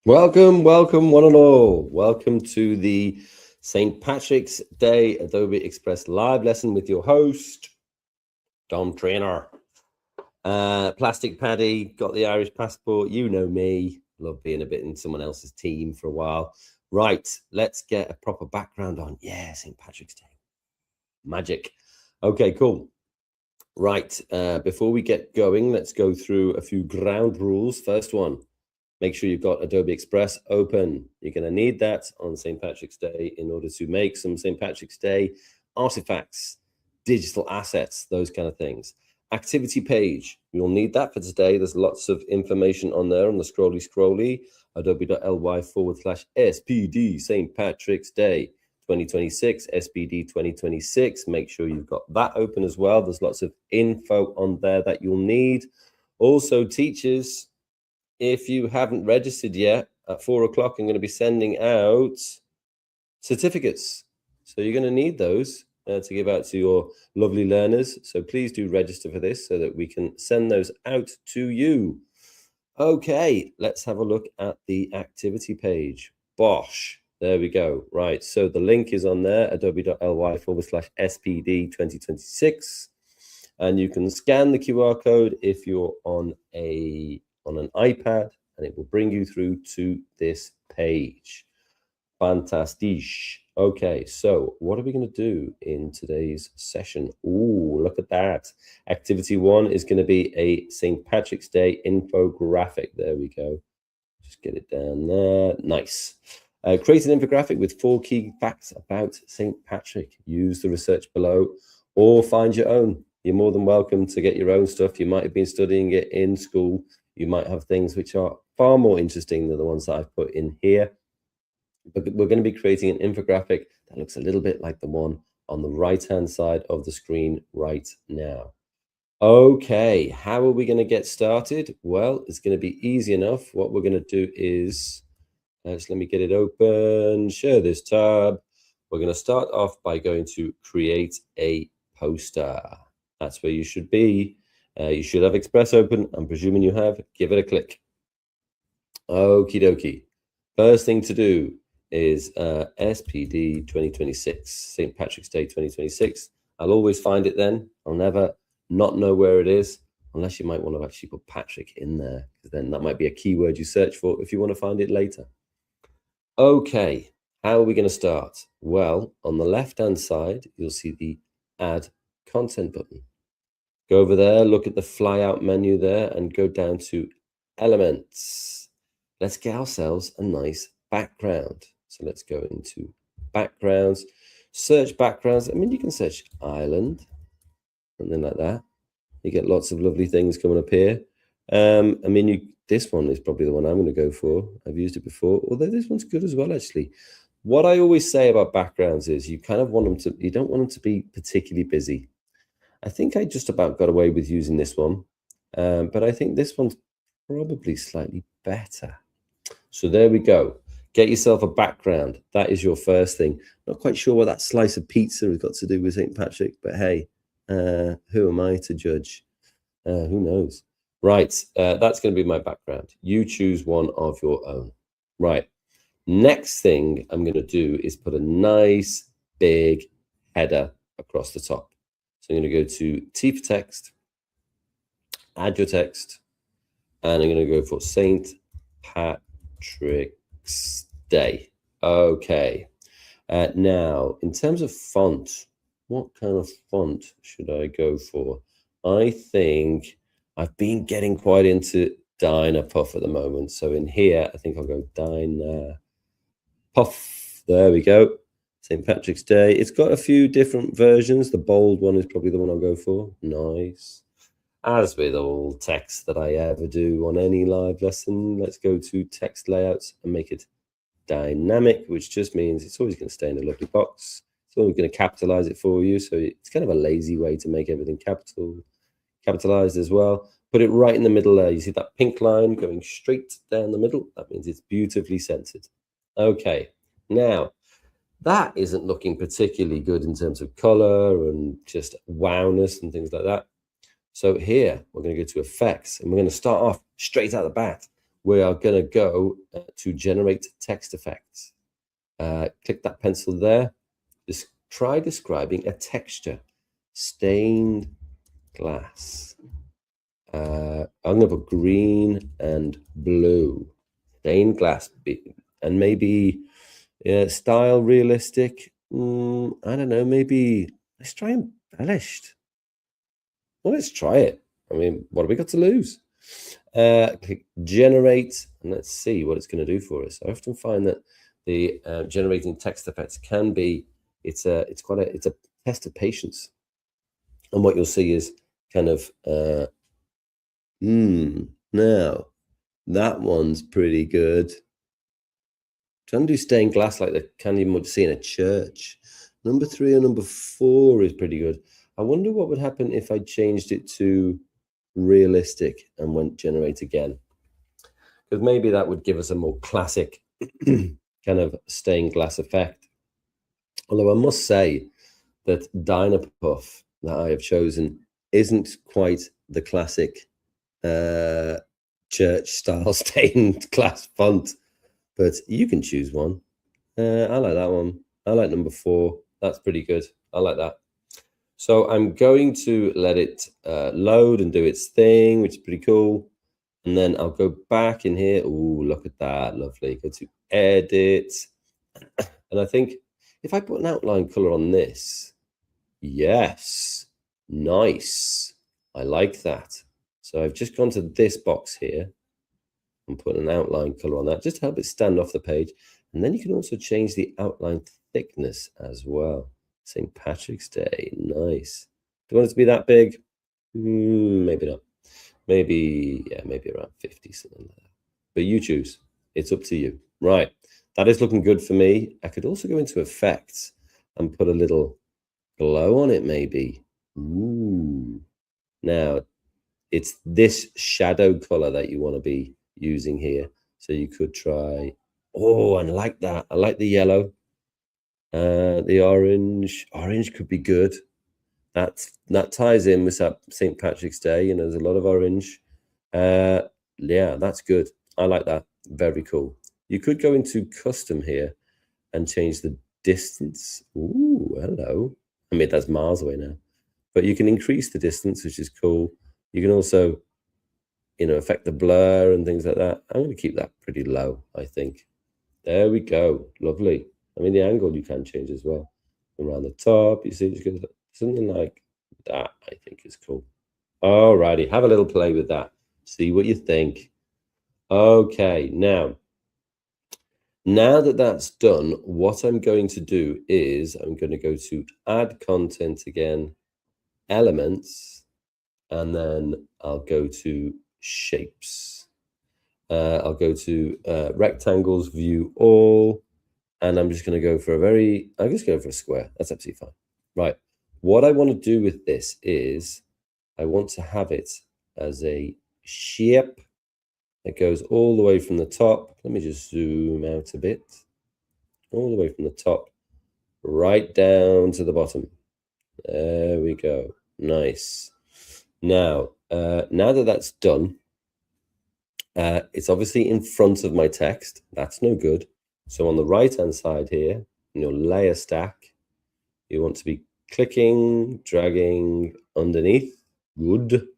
Welcome, welcome, one and all. Welcome to the St. Patrick's Day Adobe Express live lesson with your host, Dom Trainer. Plastic Paddy, got the Irish passport. You know me. Love being a bit in someone else's team for a while. Right, let's get a proper background on. Yeah, St. Patrick's Day. Magic. Okay, cool. Right, before we get going, let's go through a few ground rules. First one. Make sure you've got Adobe Express open. You're going to need that on St. Patrick's Day in order to make some St. Patrick's Day artifacts, digital assets, those kind of things. Activity page, you'll need that for today. There's lots of information on there on the scrolly, adobe.ly/SPD St. Patrick's Day 2026, SPD 2026. Make sure you've got that open as well. There's lots of info on there that you'll need. Also, teachers, if you haven't registered yet, at 4 o'clock, I'm going to be sending out certificates. So you're going to need those to give out to your lovely learners. So please do register for this so that we can send those out to you. Okay, let's have a look at the activity page. Bosh. There we go. Right. So the link is on there, adobe.ly/SPD 2026. And you can scan the QR code if you're on an iPad, and it will bring you through to this page. Fantastic. Okay, so what are we going to do in today's session? Ooh, look at that. Activity 1 is going to be a St. Patrick's Day infographic. There we go. Just get it down there. Nice. Create an infographic with 4 key facts about St. Patrick. Use the research below or find your own. You're more than welcome to get your own stuff. You might have been studying it in school. You might have things which are far more interesting than the ones that I've put in here. But we're going to be creating an infographic that looks a little bit like the one on the right-hand side of the screen right now. Okay, how are we going to get started? Well, it's going to be easy enough. What we're going to do is, let me get it open, share this tab. We're going to start off by going to create a poster. That's where you should be. You should have Express open. I'm presuming you have. Give it a click. Okie dokie. First thing to do is SPD 2026, St. Patrick's Day 2026. I'll always find it then. I'll never not know where it is, unless you might want to actually put Patrick in there, because then that might be a keyword you search for if you want to find it later. Okay, how are we going to start? Well, on the left-hand side, you'll see the Add Content button. Go over there, look at the flyout menu there, and go down to Elements. Let's get ourselves a nice background. So let's go into Backgrounds, search backgrounds. I mean, you can search Ireland, something like that. You get lots of lovely things coming up here. I mean, this one is probably the one I'm going to go for. I've used it before, although this one's good as well, actually. What I always say about backgrounds is you kind of want them to, you don't want them to be particularly busy. I think I just about got away with using this one, but I think this one's probably slightly better. So there we go. Get yourself a background. That is your first thing. Not quite sure what that slice of pizza has got to do with St. Patrick, but hey, who am I to judge? Who knows? Right, that's going to be my background. You choose one of your own. Right, next thing I'm going to do is put a nice big header across the top. So I'm going to go to T for text, add your text, and I'm going to go for St. Patrick's Day. Okay. Now, in terms of font, what kind of font should I go for? I think I've been getting quite into Dynapuff at the moment. So in here, I think I'll go Dynapuff. There we go. St. Patrick's Day. It's got a few different versions. The bold one is probably the one I'll go for. Nice. As with all text that I ever do on any live lesson, let's go to text layouts and make it dynamic, which just means it's always going to stay in a lovely box. It's always going to capitalize it for you. So it's kind of a lazy way to make everything capitalized as well. Put it right in the middle there. You see that pink line going straight down the middle? That means it's beautifully centered. Okay, now that isn't looking particularly good in terms of color and just wowness and things like that. So here we're going to go to effects and we're going to start off straight out the bat we are going to go to generate text effects. Click that pencil there. Just try describing a texture. Stained glass. I'm going to put green and blue. Stained glass. And maybe style realistic. I don't know. Maybe let's try embellished. Well, let's try it. I mean, what have we got to lose? Click generate, and let's see what it's going to do for us. I often find that the generating text effects can be it's a test of patience, and what you'll see is kind of now that one's pretty good. Trying to do stained glass like the kind you might see in a church. Number 3 and number 4 is pretty good. I wonder what would happen if I changed it to realistic and went generate again, because maybe that would give us a more classic kind of stained glass effect. Although I must say that Dynapuff that I have chosen isn't quite the classic church style stained glass font, but you can choose one. I like that one. I like number 4. That's pretty good. I like that. So I'm going to let it load and do its thing, which is pretty cool. And then I'll go back in here. Oh, look at that. Lovely. Go to edit. And I think if I put an outline color on this, yes, nice. I like that. So I've just gone to this box here and put an outline color on that just to help it stand off the page. And then you can also change the outline thickness as well. St. Patrick's Day, nice. Do you want it to be that big? Maybe not. Maybe, yeah, maybe around 50, something like that. But you choose. It's up to you. Right, that is looking good for me. I could also go into effects and put a little glow on it, maybe. Ooh. Now, it's this shadow color that you want to be using here. So you could try, oh, I like that. I like the yellow. The orange could be good. That ties in with that St. Patrick's Day. You know, there's a lot of orange. Yeah, that's good. I like that. Very cool. You could go into custom here and change the distance. Ooh, hello. I mean, that's miles away now. But you can increase the distance, which is cool. You can also, you know, affect the blur and things like that. I'm going to keep that pretty low, I think. There we go. Lovely. I mean, the angle you can change as well. Around the top, you see, just go something like that, I think is cool. Alrighty, have a little play with that. See what you think. Okay, now that that's done, what I'm going to do is I'm going to go to add content again, elements, and then I'll go to shapes. I'll go to rectangles, view all, and I'm just going to go for I'm just going for a square. That's absolutely fine. Right. What I want to do with this is I want to have it as a shape that goes all the way from the top. Let me just zoom out a bit. All the way from the top, right down to the bottom. There we go. Nice. Now that that's done, it's obviously in front of my text. That's no good. So on the right-hand side here, in your layer stack, you want to be clicking, dragging underneath. Good.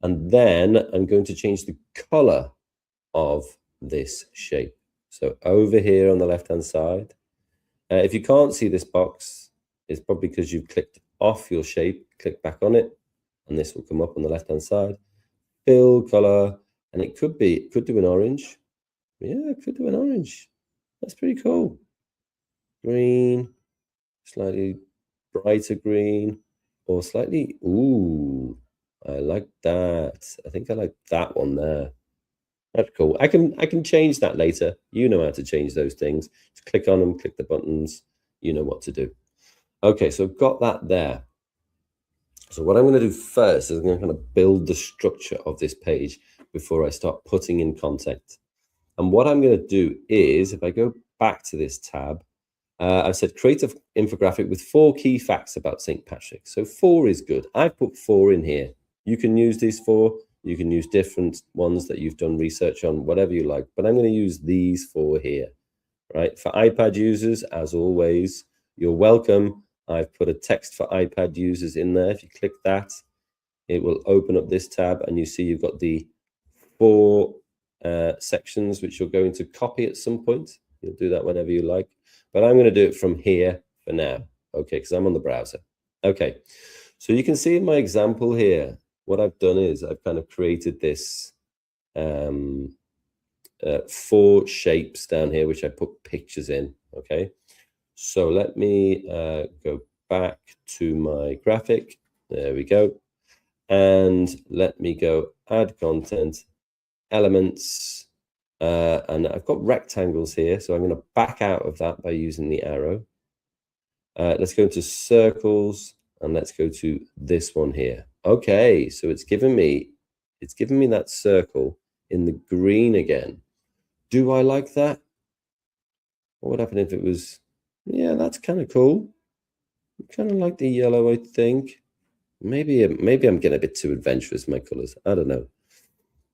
And then I'm going to change the color of this shape. So over here on the left-hand side, if you can't see this box, it's probably because you've clicked off your shape. Click back on it, and this will come up on the left-hand side. Fill color, and it could do an orange. Yeah, it could do an orange. That's pretty cool. Green, slightly brighter green, or slightly, ooh, I like that. I think I like that one there. That's cool. I can change that later. You know how to change those things. Just click on them, click the buttons. You know what to do. Okay, so I've got that there. So what I'm going to do first is I'm going to kind of build the structure of this page before I start putting in content. And what I'm going to do is, if I go back to this tab, I've said create an infographic with 4 key facts about St. Patrick. So 4 is good. I've put 4 in here. You can use these 4. You can use different ones that you've done research on, whatever you like. But I'm going to use these four here, right? For iPad users, as always, you're welcome. I've put a text for iPad users in there. If you click that, it will open up this tab, and you see you've got the four sections which you're going to copy at some point. You'll do that whenever you like. But I'm going to do it from here for now, okay, because I'm on the browser. Okay, so you can see in my example here, what I've done is I've kind of created this four shapes down here, which I put pictures in, okay? So let me go back to my graphic. There we go. And let me go add content, elements, and I've got rectangles here, so I'm going to back out of that by using the arrow. Let's go into circles, and let's go to this one here. Okay, so it's given me that circle in the green again. Do I like that? What would happen if it was? Yeah, that's kind of cool. Kind of like the yellow, I think. Maybe I'm getting a bit too adventurous with my colors. I don't know.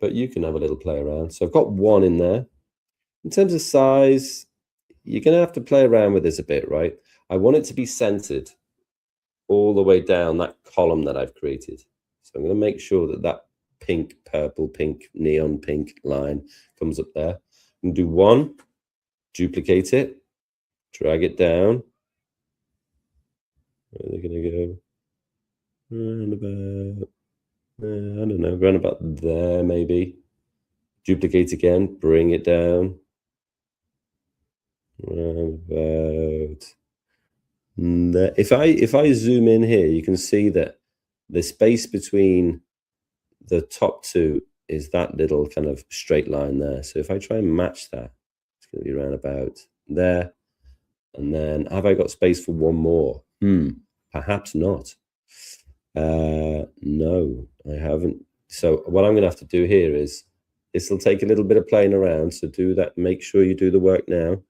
But you can have a little play around. So I've got one in there. In terms of size, you're going to have to play around with this a bit, right? I want it to be centered all the way down that column that I've created. So I'm going to make sure that that pink, purple, pink, neon pink line comes up there. I'm going to do one, duplicate it, drag it down. Where are they going to go? Around about, I don't know, around about there maybe. Duplicate again, bring it down. Around about there. If I zoom in here, you can see that the space between the top two is that little kind of straight line there. So if I try and match that, it's going to be around about there. And then have I got space for one more? Perhaps not. No, I haven't. So what I'm going to have to do here is, this will take a little bit of playing around. So do that. Make sure you do the work now.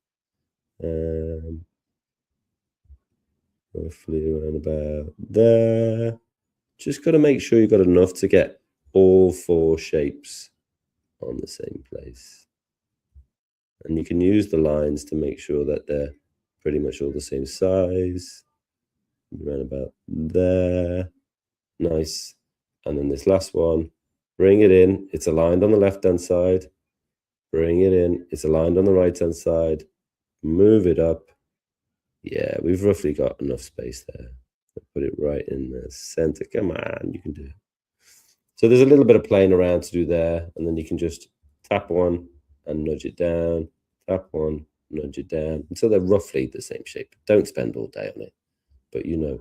Roughly around about there. Just got to make sure you've got enough to get all four shapes on the same place. And you can use the lines to make sure that they're pretty much all the same size. Around about there. Nice. And then this last one, bring it in. It's aligned on the left-hand side. Bring it in. It's aligned on the right-hand side. Move it up. Yeah, we've roughly got enough space there. I'll put it right in the center. Come on, you can do it. So there's a little bit of playing around to do there. And then you can just tap one and nudge it down. Tap one, nudge it down until they're roughly the same shape. Don't spend all day on it. But you know,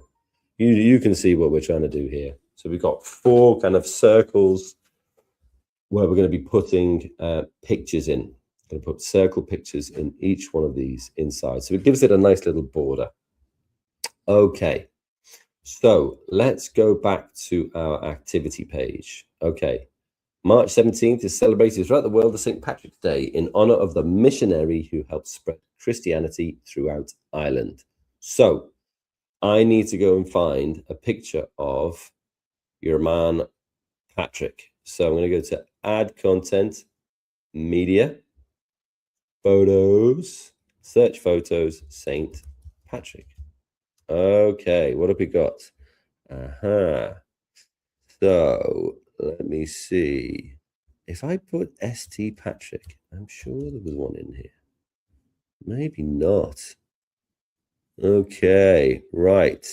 you can see what we're trying to do here. So we've got four kind of circles where we're going to be putting pictures in. Going to put circle pictures in each one of these inside. So it gives it a nice little border. Okay, so let's go back to our activity page. Okay, March 17th is celebrated throughout the world as St. Patrick's Day in honor of the missionary who helped spread Christianity throughout Ireland. So I need to go and find a picture of your man, Patrick. So I'm going to go to add content, media, photos, search photos, St. Patrick. Okay, what have we got? So let me see. If I put St. Patrick, I'm sure there was one in here. Maybe not. Okay, right.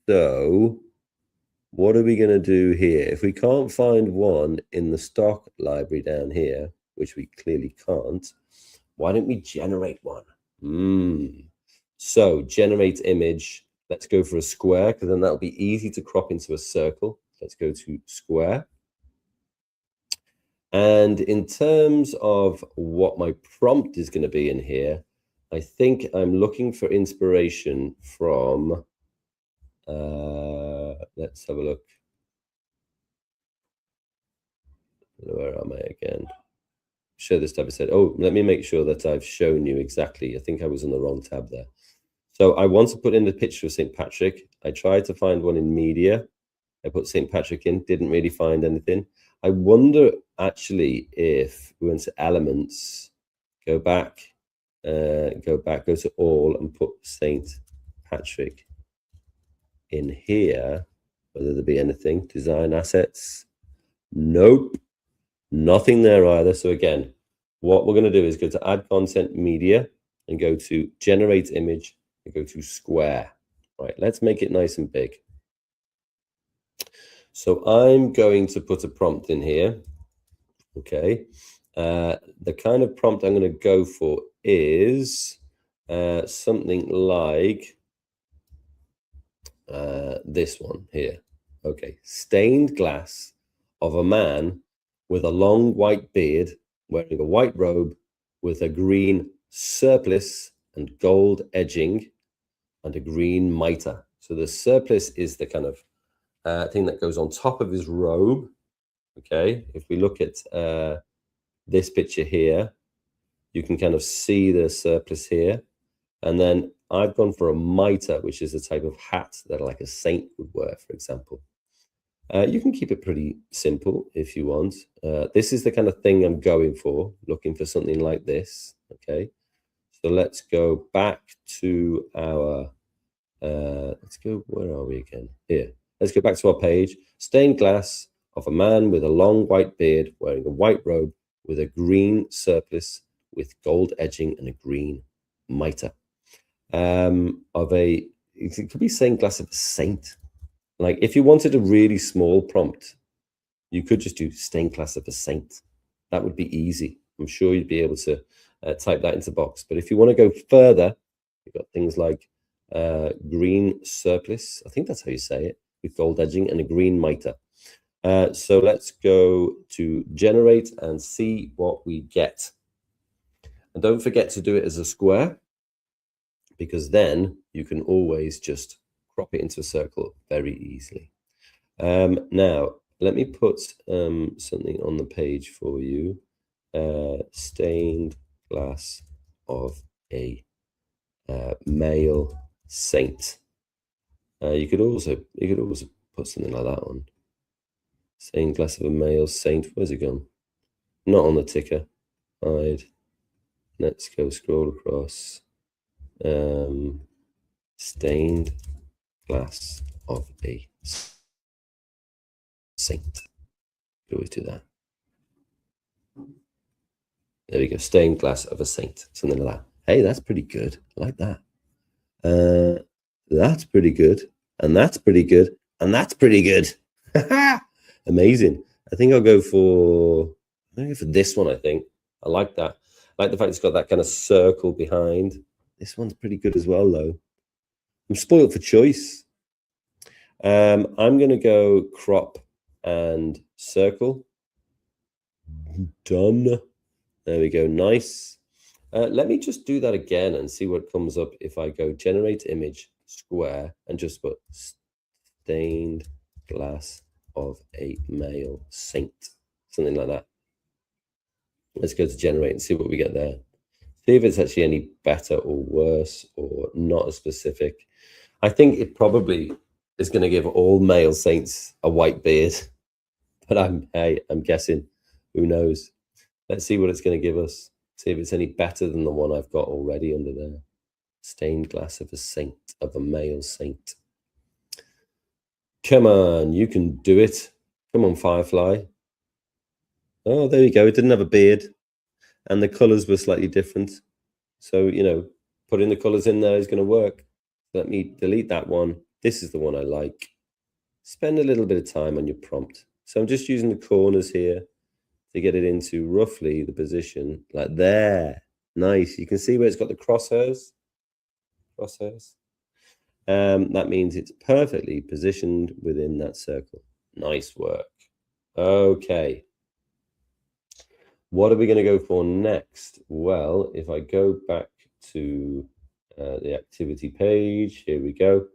So what are we going to do here? If we can't find one in the stock library down here, which we clearly can't, why don't we generate one? So generate image. Let's go for a square, because then that'll be easy to crop into a circle. Let's go to square. And in terms of what my prompt is going to be in here, I think I'm looking for inspiration from, let's have a look. Where am I again? Show this tab. I said, oh, let me make sure that I've shown you exactly. I think I was on the wrong tab there. So I want to put in the picture of St. Patrick. I tried to find one in media. I put St. Patrick in, didn't really find anything. I wonder actually if we went to elements, go to all and put St. Patrick in here, whether there be anything, design assets. Nope, nothing there either. So again, what we're going to do is go to add content media and go to generate image and go to square. Right, let's make it nice and big. So I'm going to put a prompt in here. Okay, the kind of prompt I'm going to go for is something like this one here. Okay, stained glass of a man with a long white beard wearing a white robe with a green surplice and gold edging and a green mitre. So the surplice is the kind of thing that goes on top of his robe. Okay, if we look at this picture here, you can kind of see the surplice here. And then I've gone for a mitre, which is a type of hat that like a saint would wear, for example. You can keep it pretty simple if you want. This is the kind of thing I'm going for, looking for something like this. Okay, so let's go back to our, where are we again? Here, let's go back to our page. Stained glass of a man with a long white beard wearing a white robe with a green surplice with gold edging and a green mitre. It could be stained glass of a saint. Like if you wanted a really small prompt, you could just do stained glass of a saint. That would be easy. I'm sure you'd be able to type that into box. But if you want to go further, you've got things like green surplice. I think that's how you say it, with gold edging and a green mitre. So let's go to generate and see what we get. And don't forget to do it as a square, because then you can always just crop it into a circle very easily. Now, let me put something on the page for you. Stained glass of a male saint. You could also put something like that on. Stained glass of a male saint. Where's it gone? Not on the ticker. Hide. Let's go scroll across. Stained glass of a saint. We always do that. There we go. Stained glass of a saint. Something like that. Hey, that's pretty good. I like that. That's pretty good. And that's pretty good. And that's pretty good. Amazing. I think I'll go for this one, I think. I like that. I like the fact it's got that kind of circle behind. This one's pretty good as well, though. I'm spoiled for choice. I'm going to go crop and circle. Done. There we go. Nice. Let me just do that again and see what comes up if I go generate image, square, and just put stained glass of a male saint. Something like that. Let's go to generate and see what we get there. See if it's actually any better or worse or not as specific. I think it probably is going to give all male saints a white beard, but I'm guessing. Who knows? Let's see what it's going to give us. See if it's any better than the one I've got already under there. Stained glass of a saint, of a male saint. Come on, you can do it. Come on, Firefly. Oh, there you go. It didn't have a beard, and the colors were slightly different. So, you know, putting the colors in there is going to work. Let me delete that one. This is the one I like. Spend a little bit of time on your prompt. So I'm just using the corners here to get it into roughly the position like there. Nice. You can see where it's got the crosshairs. That means it's perfectly positioned within that circle. Nice work. Okay. What are we going to go for next? Well, if I go back to the activity page, here we go.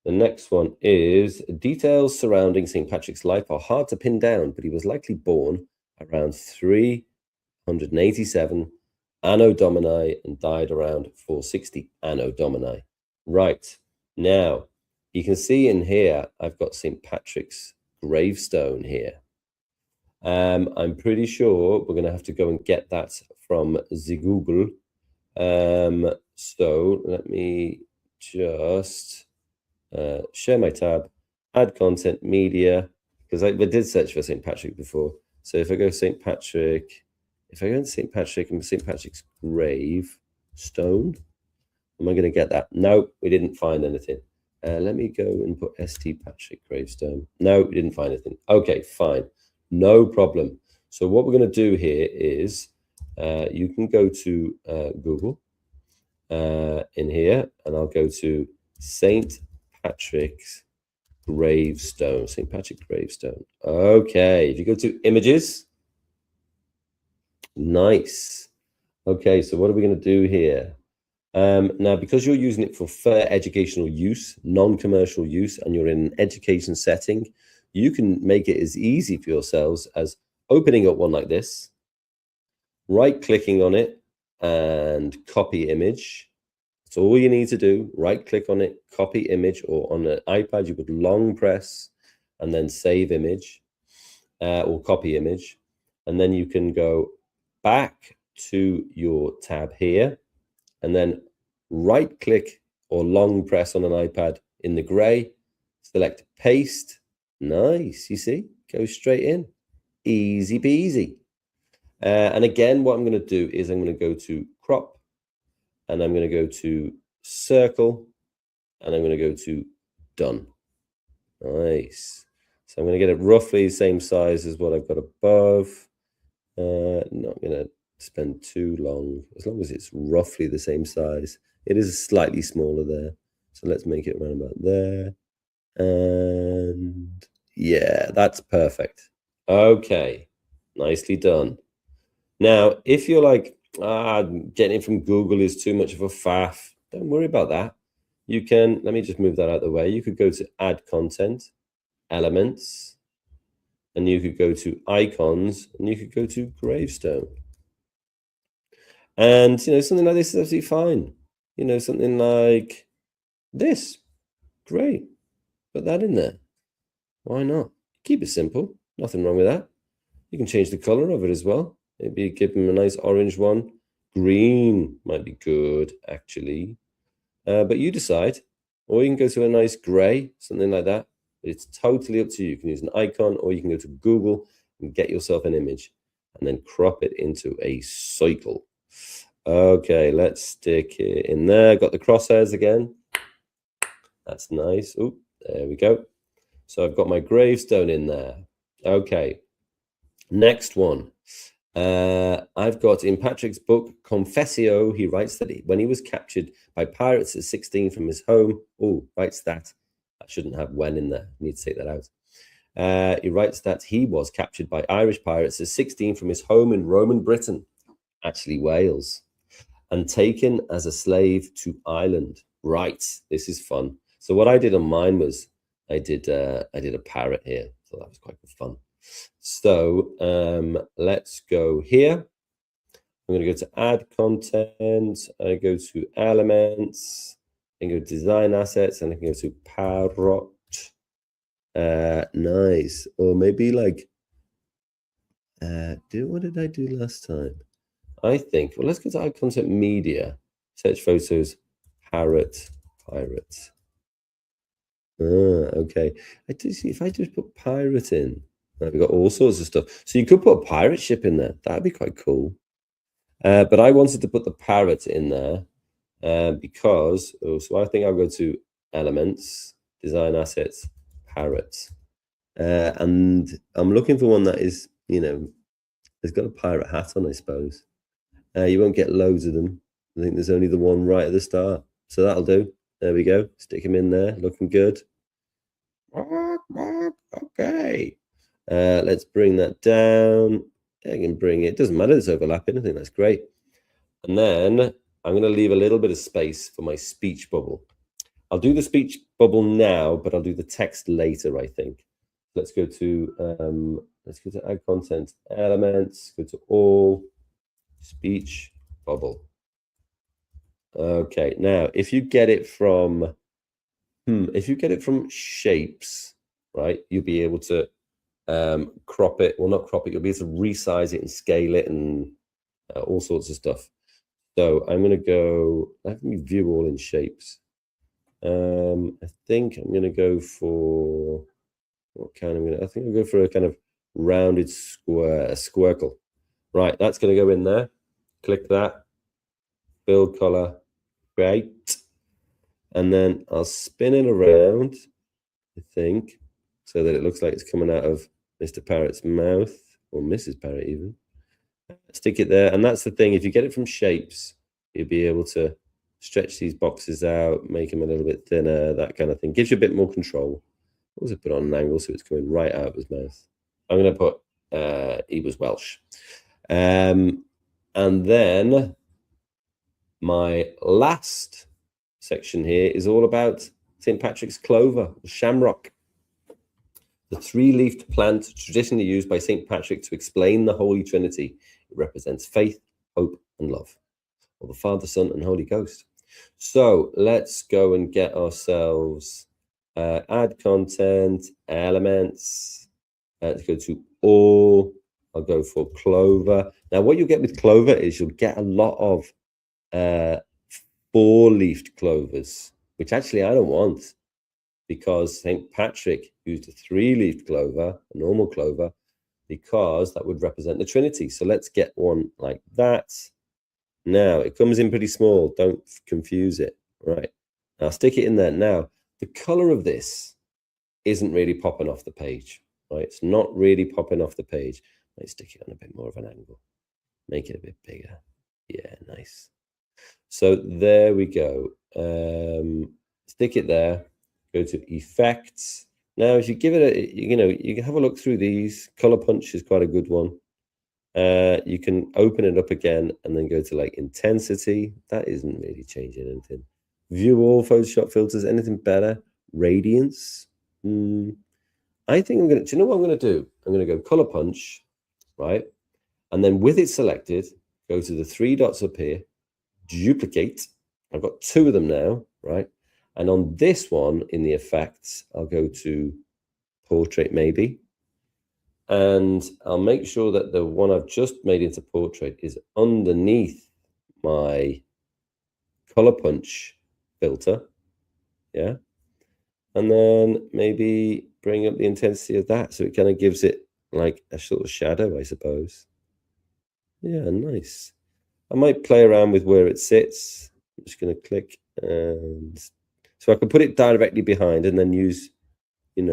The next one is details surrounding St. Patrick's life are hard to pin down, but he was likely born around 387 Anno Domini and died around 460 Anno Domini. Right, now you can see in here, I've got St. Patrick's gravestone here. I'm pretty sure we're going to have to go and get that from the Google. So let me just share my tab, add content media, because I did search for St. Patrick before. So if I go St. Patrick, if I go into St. Patrick and St. Patrick's gravestone, am I going to get that? No, we didn't find anything. Let me go and put St. Patrick gravestone. No, we didn't find anything. Okay, fine. No problem. So what we're going to do here is you can go to Google in here, and I'll go to St. Patrick's gravestone. St. Patrick gravestone. Okay, if you go to images, nice. Okay, so what are we going to do here? Now, because you're using it for fair educational use, non-commercial use, and you're in an education setting, you can make it as easy for yourselves as opening up one like this, right-clicking on it, and copy image. That's all you need to do. Right-click on it, copy image, or on an iPad, you would long press and then save image or copy image. And then you can go back to your tab here, and then right click or long press on an iPad in the gray, select paste. Nice, you see, go straight in, easy peasy. And again, what I'm going to do is I'm going to go to crop, and I'm going to go to circle, and I'm going to go to done. Nice. So I'm going to get it roughly the same size as what I've got above. Not going to spend too long, as long as it's roughly the same size. It is slightly smaller there, so let's make it around about there. And yeah, that's perfect. Okay, nicely done. Now, if you're like, getting it from Google is too much of a faff, don't worry about that. You can, let me just move that out of the way. You could go to add content, elements, and you could go to icons, and you could go to gravestone. And, you know, something like this is absolutely fine. You know, something like this. Great. Put that in there. Why not? Keep it simple. Nothing wrong with that. You can change the color of it as well. Maybe give them a nice orange one. Green might be good, actually. But you decide. Or you can go to a nice gray, something like that. It's totally up to you. You can use an icon, or you can go to Google and get yourself an image and then crop it into a cycle. Okay, let's stick it in there. Got the crosshairs again. That's nice. Oh, there we go. So I've got my gravestone in there. Okay, next one. I've got in Patrick's book, Confessio, he writes that when he was captured by pirates at 16 from his home, writes that. I shouldn't have when in there. I need to take that out. He writes that he was captured by Irish pirates at 16 from his home in Roman Britain, actually Wales, and taken as a slave to Ireland. Right, this is fun. So what I did on mine was I did a parrot here, so that was quite good fun. So let's go here. I'm going to go to add content. I go to elements. I can go design assets, and I can go to parrot. Nice. Or maybe like, what did I do last time? I think, well, let's go to add content media. Search photos, parrot, pirate. Okay. I do see if I just put pirate in. We've got all sorts of stuff. So you could put a pirate ship in there. That'd be quite cool. But I wanted to put the parrot in there because, so I think I'll go to elements, design assets, parrot. And I'm looking for one that is, you know, has got a pirate hat on, I suppose. You won't get loads of them. I think there's only the one right at the start. So that'll do. There we go. Stick him in there. Looking good. Okay. Let's bring that down. I can bring it. Doesn't matter. It's overlapping. I think that's great. And then I'm going to leave a little bit of space for my speech bubble. I'll do the speech bubble now, but I'll do the text later, I think. Let's go to add content elements. Go to all speech bubble. Okay. Now, if you get it from shapes, right, you'll be able to crop it. Well, not crop it. You'll be able to resize it and scale it and all sorts of stuff. So I'm going to go, let me view all in shapes. I think I'm going to go for, what kind I'm going to, I think I'll go for a kind of rounded square, a squircle. Right, that's going to go in there. Click that, build color, create. And then I'll spin it around, I think, so that it looks like it's coming out of Mr. Parrot's mouth, or Mrs. Parrot even. Stick it there, and that's the thing. If you get it from shapes, you'll be able to stretch these boxes out, make them a little bit thinner, that kind of thing. Gives you a bit more control. Also put on an angle so it's coming right out of his mouth. I'm going to put, he was Welsh. And then my last section here is all about St. Patrick's clover, shamrock. The three-leafed plant traditionally used by St. Patrick to explain the Holy Trinity. It represents faith, hope, and love, or the Father, Son, and Holy Ghost. So let's go and get ourselves add content, elements. Let's go to all. I'll go for clover. Now, what you'll get with clover is you'll get a lot of four-leafed clovers, which actually I don't want, because St. Patrick used a three-leafed clover, a normal clover, because that would represent the Trinity. So let's get one like that. Now, it comes in pretty small. Don't confuse it. Right. Now, stick it in there. Now, the color of this isn't really popping off the page. Right. It's not really popping off the page. Let's stick it on a bit more of an angle. Make it a bit bigger. Yeah, nice. So there we go. Stick it there. Go to effects. Now, if you give it a, you can have a look through these. Color punch is quite a good one. You can open it up again and then go to like intensity. That isn't really changing anything. View all Photoshop filters. Anything better? Radiance. I think I'm going to, do you know what I'm going to do? I'm going to go color punch, right? And then with it selected, go to the three dots up here, duplicate. I've got two of them now, right? And on this one in the effects, I'll go to portrait maybe. And I'll make sure that the one I've just made into portrait is underneath my color punch filter. Yeah. And then maybe bring up the intensity of that. So it kind of gives it like a sort of shadow, I suppose. Yeah, nice. I might play around with where it sits. I'm just going to click, and so I can put it directly behind and then use,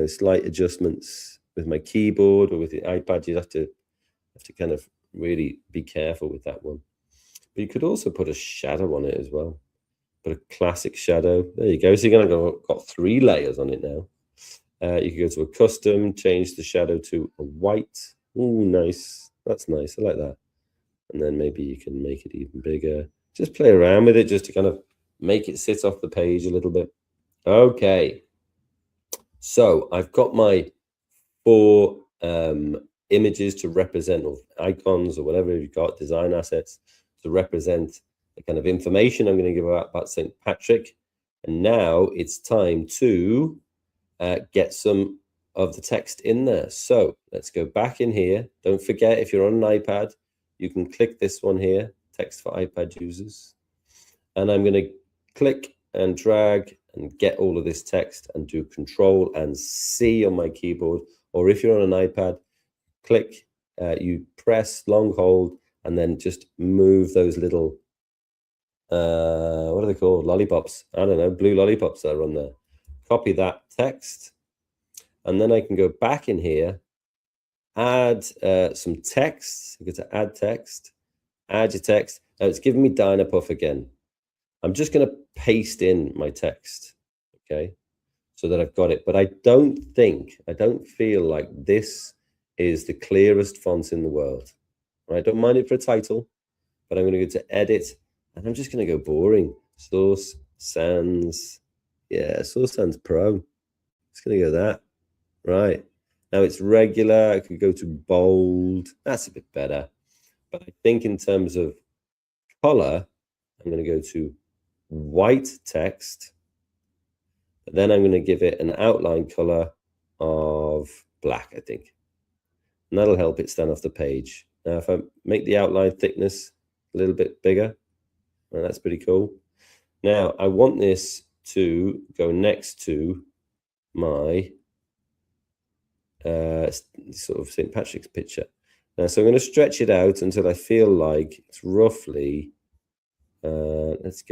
slight adjustments with my keyboard or with the iPad. You have to kind of really be careful with that one. But you could also put a shadow on it as well. Put a classic shadow. There you go. So you're going to got 3 layers on it now. You can go to a custom, change the shadow to a white. Oh, nice. That's nice. I like that. And then maybe you can make it even bigger. Just play around with it just to kind of make it sit off the page a little bit. Okay. So I've got my 4 images to represent, or icons, or whatever you've got, design assets to represent the kind of information I'm going to give about St. Patrick. And now it's time to get some of the text in there. So let's go back in here. Don't forget, if you're on an iPad, you can click this one here, text for iPad users. And I'm going to click and drag and get all of this text and do Control and C on my keyboard. Or if you're on an iPad, click, you press, long hold, and then just move those little, what are they called? Lollipops. I don't know, blue lollipops that are on there. Copy that text. And then I can go back in here, add some text. You go to add text, add your text. Now it's giving me Dynapuff again. I'm just going to paste in my text, okay, so that I've got it. But I don't feel like this is the clearest font in the world. Right? Don't mind it for a title, but I'm going to go to edit, and I'm just going to go boring. Source Sans, yeah, Source Sans Pro. It's going to go that. Right. Now it's regular. I could go to bold. That's a bit better. But I think in terms of color, I'm going to go to white text. But then I'm going to give it an outline color of black, I think. and that'll help it stand off the page. Now, if I make the outline thickness a little bit bigger, well, that's pretty cool. Now, I want this to go next to my sort of St. Patrick's picture. Now, so I'm going to stretch it out until I feel like it's roughly, let's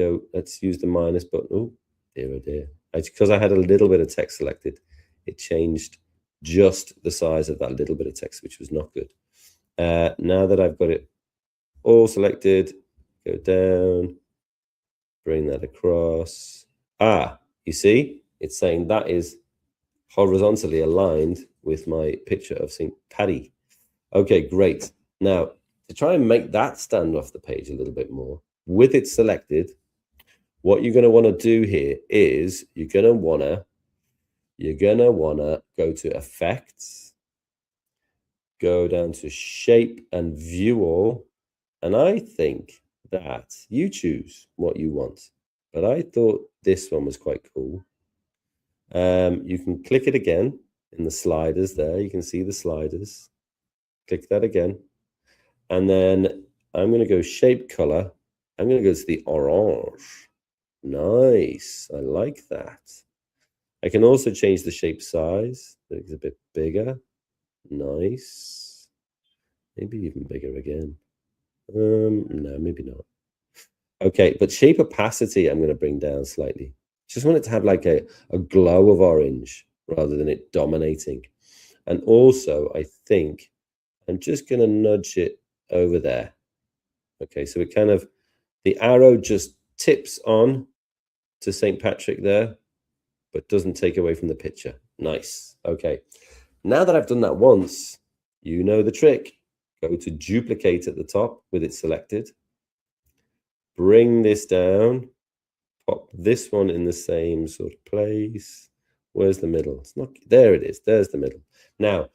use the minus button. Oh, dear, oh dear. Because I had a little bit of text selected, it changed just the size of that little bit of text, which was not good. Now that I've got it all selected, go down, bring that across. You see, it's saying that is horizontally aligned with my picture of St. Paddy. Okay, great. Now, to try and make that stand off the page a little bit more, with it selected, what you're going to want to do here is you're going to want to go to Effects, go down to Shape and View All, and I think that you choose what you want. But I thought this one was quite cool. You can click it again in the sliders there. You can see the sliders. Click that again. And then I'm going to go Shape Color. I'm going to go to the orange. Nice. I like that. I can also change the shape size. It's a bit bigger. Nice. Maybe even bigger again. No, maybe not. Okay, but shape opacity I'm going to bring down slightly. Just want it to have like a glow of orange rather than it dominating. And also, I think I'm just going to nudge it over there. Okay, so it kind of, the arrow just tips on to St. Patrick there, but doesn't take away from the picture. Nice. Okay, now that I've done that once, you know the trick. Go to Duplicate at the top with it selected. Bring this down. Pop this one in the same sort of place. Where's the middle? It's not there. It is. There's the middle. Now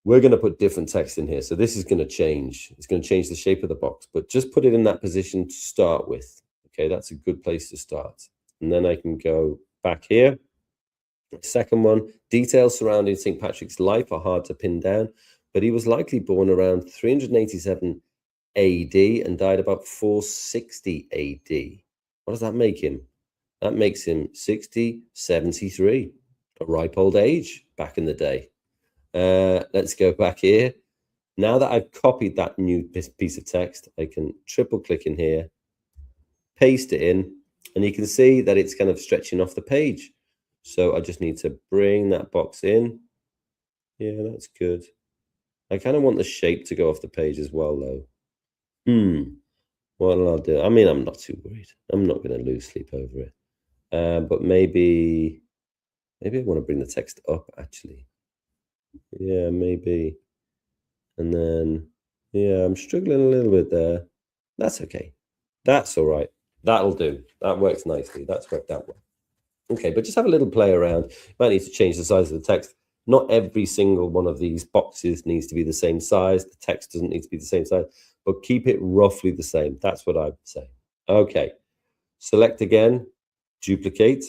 we're going to put different text in here, so this is going to change. It's going to change the shape of the box, but just put it in that position to start with. Okay, that's a good place to start. And then I can go back here. Second one, details surrounding St. Patrick's life are hard to pin down, but he was likely born around 387 AD and died about 460 AD. What does that make him? That makes him 60, 73, a ripe old age back in the day. Let's go back here. Now that I've copied that new piece of text, I can triple click in here, paste it in, and you can see that it's kind of stretching off the page. So I just need to bring that box in. Yeah, that's good. I kind of want the shape to go off the page as well, though. What will I do? I mean, I'm not too worried. I'm not going to lose sleep over it. But maybe I want to bring the text up, actually. Yeah, maybe. And then, yeah, I'm struggling a little bit there. That's okay. That's all right. That'll do. That works nicely. That's worked out well. Okay, but just have a little play around. You might need to change the size of the text. Not every single one of these boxes needs to be the same size. The text doesn't need to be the same size, but keep it roughly the same. That's what I would say. Okay, select again, duplicate,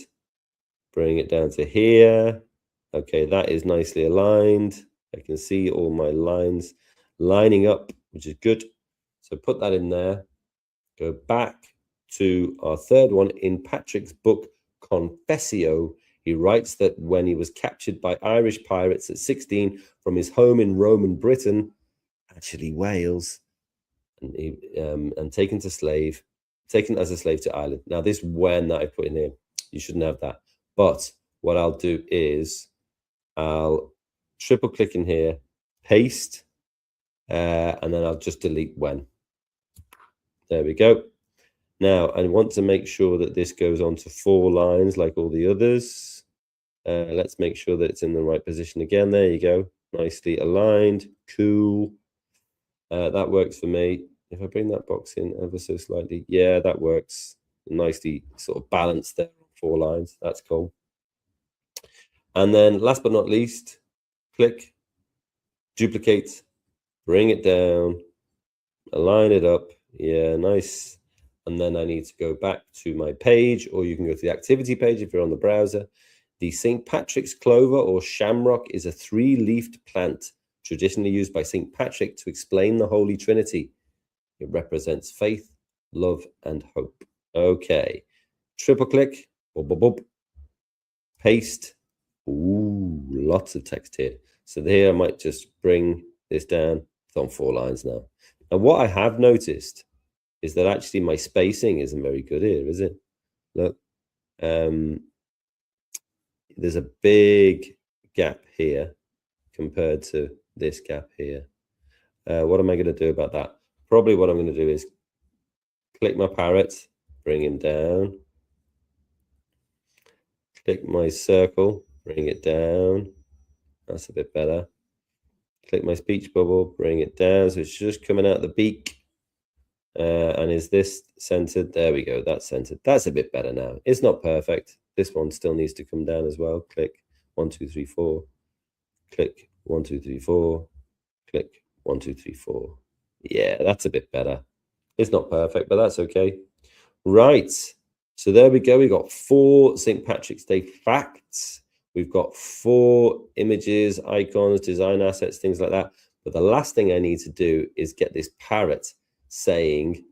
bring it down to here. Okay, that is nicely aligned. I can see all my lines lining up, which is good. So put that in there. Go back to our third one. In Patrick's book, Confessio, he writes that when he was captured by Irish pirates at 16 from his home in Roman Britain, actually Wales, and taken as a slave to Ireland. Now, this when that I put in here, you shouldn't have that. But what I'll do is I'll triple click in here, paste, and then I'll just delete when. There we go. Now, I want to make sure that this goes on to 4 lines like all the others. Let's make sure that it's in the right position again. There you go. Nicely aligned. Cool. That works for me. If I bring that box in ever so slightly, yeah, that works. Nicely sort of balanced there on 4 lines. That's cool. And then last but not least, click, duplicate, bring it down, align it up. Yeah, nice. And then I need to go back to my page, or you can go to the activity page if you're on the browser. The St. Patrick's clover or shamrock is a 3-leafed plant traditionally used by St. Patrick to explain the Holy Trinity. It represents faith, love, and hope. Okay, triple click, boop, boop, boop. Paste. Ooh, lots of text here. So here I might just bring this down. It's on 4 lines now. And what I have noticed is that actually my spacing isn't very good here, is it? Look, there's a big gap here compared to this gap here. What am I going to do about that? Probably what I'm going to do is click my parrot, bring him down. Click my circle, bring it down. That's a bit better. Click my speech bubble, bring it down. So it's just coming out the beak. And is this centered? There we go. That's centered. That's a bit better now. It's not perfect. This one still needs to come down as well. Click 1, 2, 3, 4. Click 1, 2, 3, 4. Click 1, 2, 3, 4. Yeah, that's a bit better. It's not perfect, but that's okay. Right. So there we go. We got 4 St. Patrick's Day facts. We've got 4 images, icons, design assets, things like that. But the last thing I need to do is get this parrot saying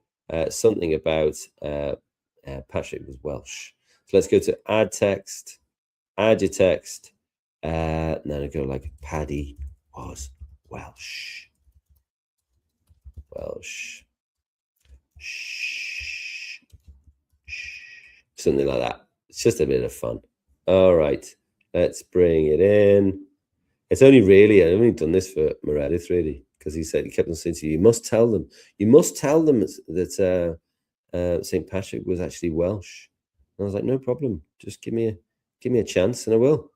something about Patrick was Welsh. So let's go to add text, add your text. And then I go like Paddy was Welsh. Welsh. Shh. Something like that. It's just a bit of fun. All right, let's bring it in. It's only really, I've only done this for Meredith really, because he kept on saying to you, you must tell them that St. Patrick was actually Welsh. And I was like, no problem, just give me a chance and I will.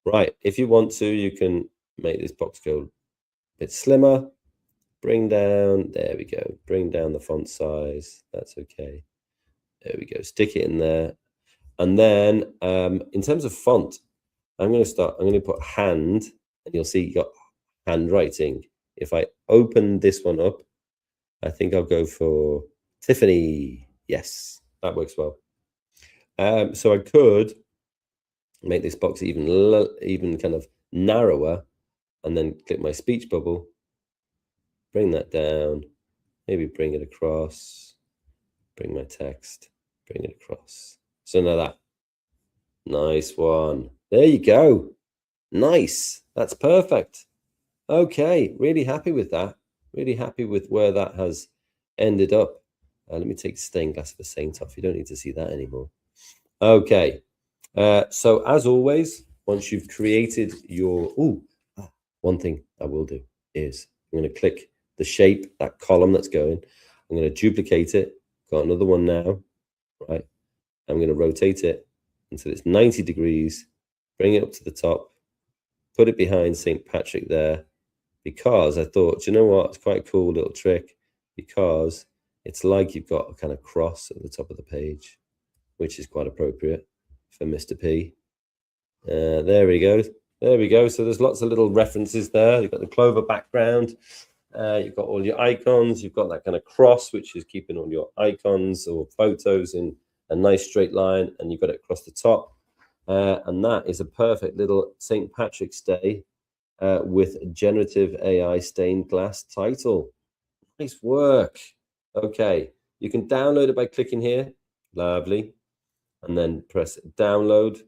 Right, if you want to, you can make this box go a bit slimmer. Bring down, there we go. Bring down the font size. That's okay. There we go. Stick it in there. And then in terms of font, I'm going to put hand, and you'll see you got handwriting. If I open this one up, I think I'll go for Tiffany. Yes, that works well. So I could make this box even kind of narrower, and then click my speech bubble, bring that down, maybe bring it across, bring my text, bring it across. So now that, nice one. There you go. Nice. That's perfect. Okay, really happy with that. Really happy with where that has ended up. Let me take stained glass of a saint off. You don't need to see that anymore. Okay. So as always, once you've created your, one thing I will do is I'm going to click the shape, that column that's going. I'm going to duplicate it. Got another one now, right? I'm going to rotate it until it's 90 degrees, bring it up to the top, put it behind St. Patrick there, because I thought, you know what, it's quite a cool little trick, because it's like you've got a kind of cross at the top of the page, which is quite appropriate for Mr. P. There we go. There we go. So there's lots of little references there. You've got the clover background. You've got all your icons. You've got that kind of cross, which is keeping all your icons or photos in a nice straight line, and you've got it across the top. And that is a perfect little St. Patrick's Day with generative AI stained glass title. Nice work. Okay, you can download it by clicking here. Lovely. And then press download.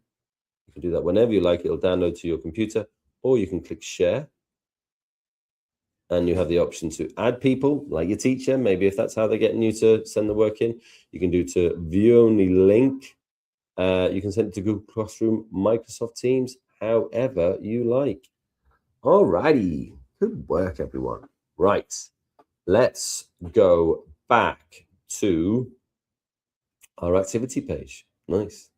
You can do that whenever you like. It'll download to your computer, or you can click share. And you have the option to add people, like your teacher, maybe if that's how they're getting you to send the work in. You can do to view only link. You can send it to Google Classroom, Microsoft Teams, however you like. All righty. Good work, everyone. Right. Let's go back to our activity page. Nice.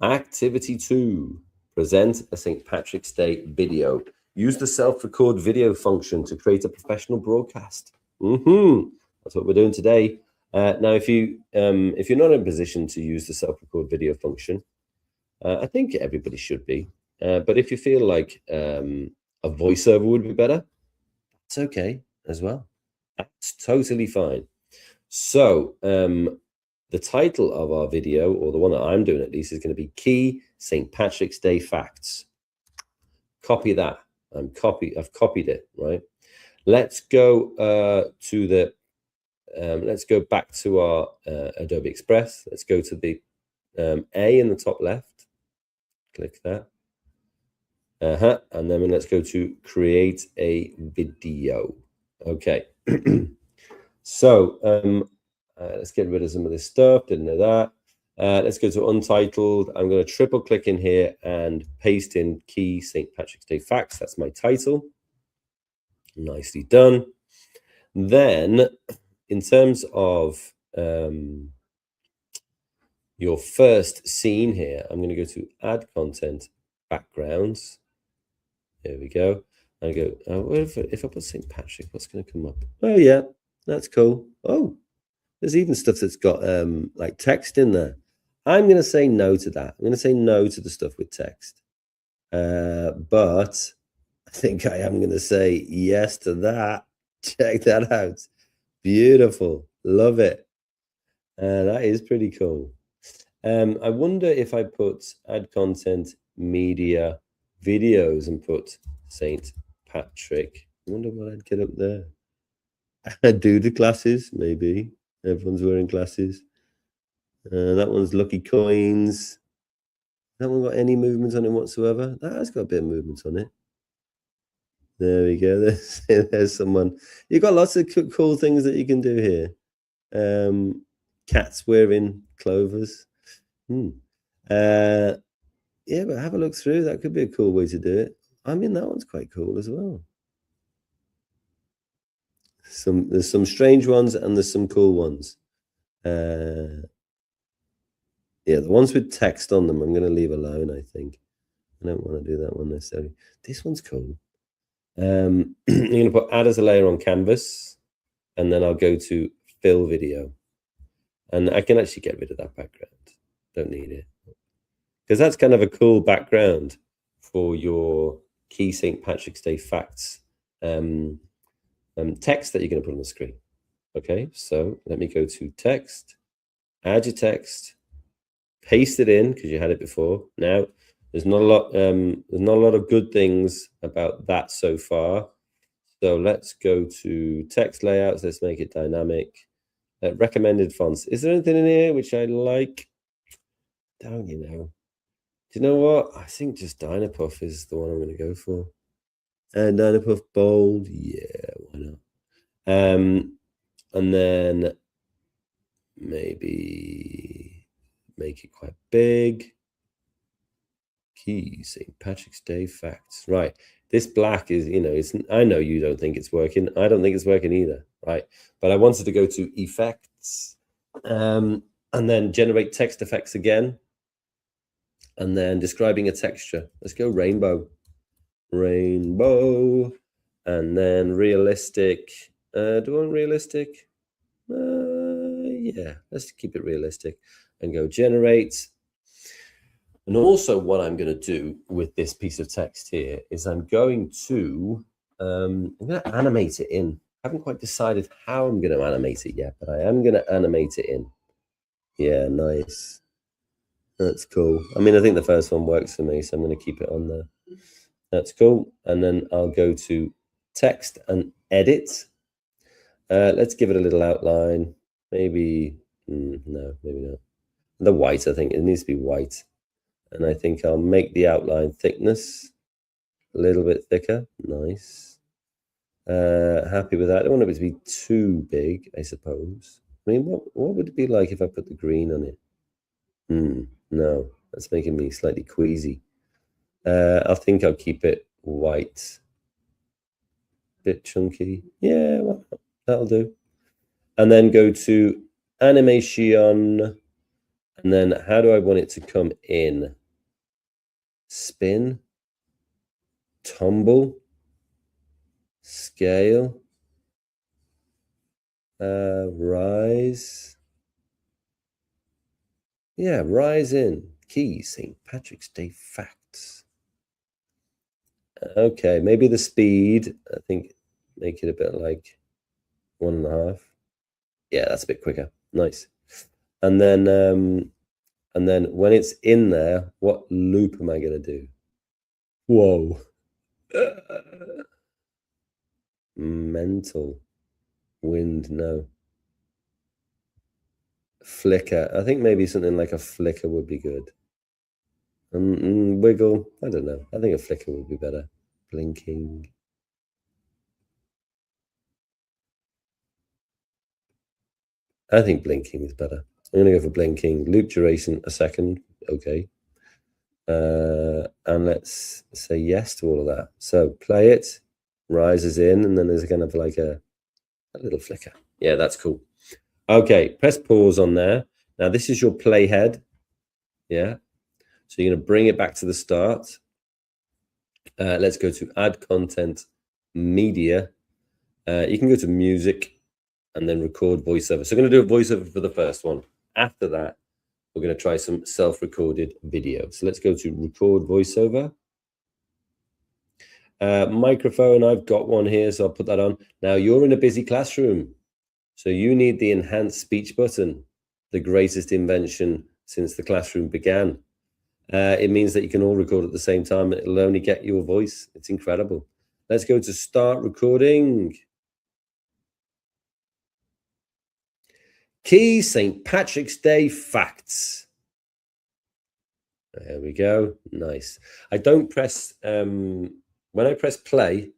Activity 2. Present a St. Patrick's Day video. Use the self-record video function to create a professional broadcast. That's what we're doing today. Now, if you're not in a position to use the self-record video function, I think everybody should be. But if you feel like a voiceover would be better, it's okay as well. That's totally fine. So the title of our video, or the one that I'm doing at least, is going to be Key St. Patrick's Day Facts. Copy that. I've copied it, right? Let's go to the let's go back to our Adobe Express. Let's go to the A in the top left. Click that. And then let's go to create a video. Okay. So let's get rid of some of this stuff. Didn't know that. Let's go to untitled. I'm going to triple click in here and paste in key St. Patrick's Day facts. That's my title. Nicely done. Then in terms of your first scene here, I'm going to go to add content backgrounds. There we go. I go, what if I put St. Patrick, what's going to come up? Oh, yeah, that's cool. Oh, there's even stuff that's got like text in there. I'm going to say no to that. I'm going to say no to the stuff with text. But I think I am going to say yes to that. Check that out. Beautiful. Love it. That is pretty cool. I wonder if I put add content, media, videos and put St. Patrick. I wonder what I'd get up there. I'd do the glasses, maybe. Everyone's wearing glasses. That one's Lucky Coins. That one got any movement on it whatsoever? That has got a bit of movement on it. There we go. There's someone. You've got lots of cool things that you can do here. Cats wearing clovers. Yeah, but have a look through. That could be a cool way to do it. I mean, that one's quite cool as well. There's some strange ones and there's some cool ones. Yeah, the ones with text on them, I'm going to leave alone, I think. I don't want to do that one necessarily. This one's cool. You're going to put add as a layer on canvas, and then I'll go to fill video. And I can actually get rid of that background. Don't need it. Because that's kind of a cool background for your key St. Patrick's Day facts text that you're going to put on the screen. Okay, so let me go to text, add your text, paste it in because you had it before. Now there's not a lot of good things about that so far. So let's go to text layouts. Let's make it dynamic. Recommended fonts. Is there anything in here which I like? Don't you know? Do you know what? I think just Dynapuff is the one I'm going to go for. And Dynapuff bold, yeah, why not? And then maybe make it quite big. Key St. Patrick's Day facts. Right. This black is, I know you don't think it's working. I don't think it's working either. Right. But I wanted to go to effects and then generate text effects again. And then describing a texture. Let's go rainbow. Rainbow. And then realistic. Do I want realistic? Yeah, let's keep it realistic and go generate. And also what I'm going to do with this piece of text here is I'm going to animate it in. I haven't quite decided how I'm going to animate it yet, but I am going to animate it in. Yeah, nice. That's cool. I mean, I think the first one works for me, so I'm going to keep it on there. That's cool. And then I'll go to text and edit. Let's give it a little outline. Maybe, no, maybe not. The white, I think it needs to be white. And I think I'll make the outline thickness a little bit thicker. Nice. Happy with that. I don't want it to be too big, I suppose. I mean, what would it be like if I put the green on it? No, that's making me slightly queasy. I think I'll keep it white. Bit chunky. Yeah, well, that'll do. And then go to animation. And then how do I want it to come in? Spin, tumble, scale, rise. Yeah, rise in. Key St. Patrick's Day facts. Okay, maybe the speed, I think make it a bit like 1.5. Yeah, that's a bit quicker. Nice. And then when it's in there, what loop am I going to do? Whoa. Mental. Wind, no. Flicker. I think maybe something like a flicker would be good. Wiggle. I don't know. I think a flicker would be better. Blinking. I think blinking is better. I'm going to go for blinking. Loop duration, a second. Okay. And let's say yes to all of that. So play it, rises in, and then there's kind of like a little flicker. Yeah, that's cool. Okay, press pause on there. Now this is your playhead. Yeah. So you're going to bring it back to the start. Let's go to add content, media. You can go to music and then record voiceover. So I'm going to do a voiceover for the first one. After that, we're going to try some self-recorded video. So let's go to record voiceover. Microphone, I've got one here, so I'll put that on. Now you're in a busy classroom, so you need the enhanced speech button, the greatest invention since the classroom began. It means that you can all record at the same time. It'll only get your voice. It's incredible. Let's go to start recording. Key St. Patrick's Day facts. There we go. Nice. I don't press, when I press play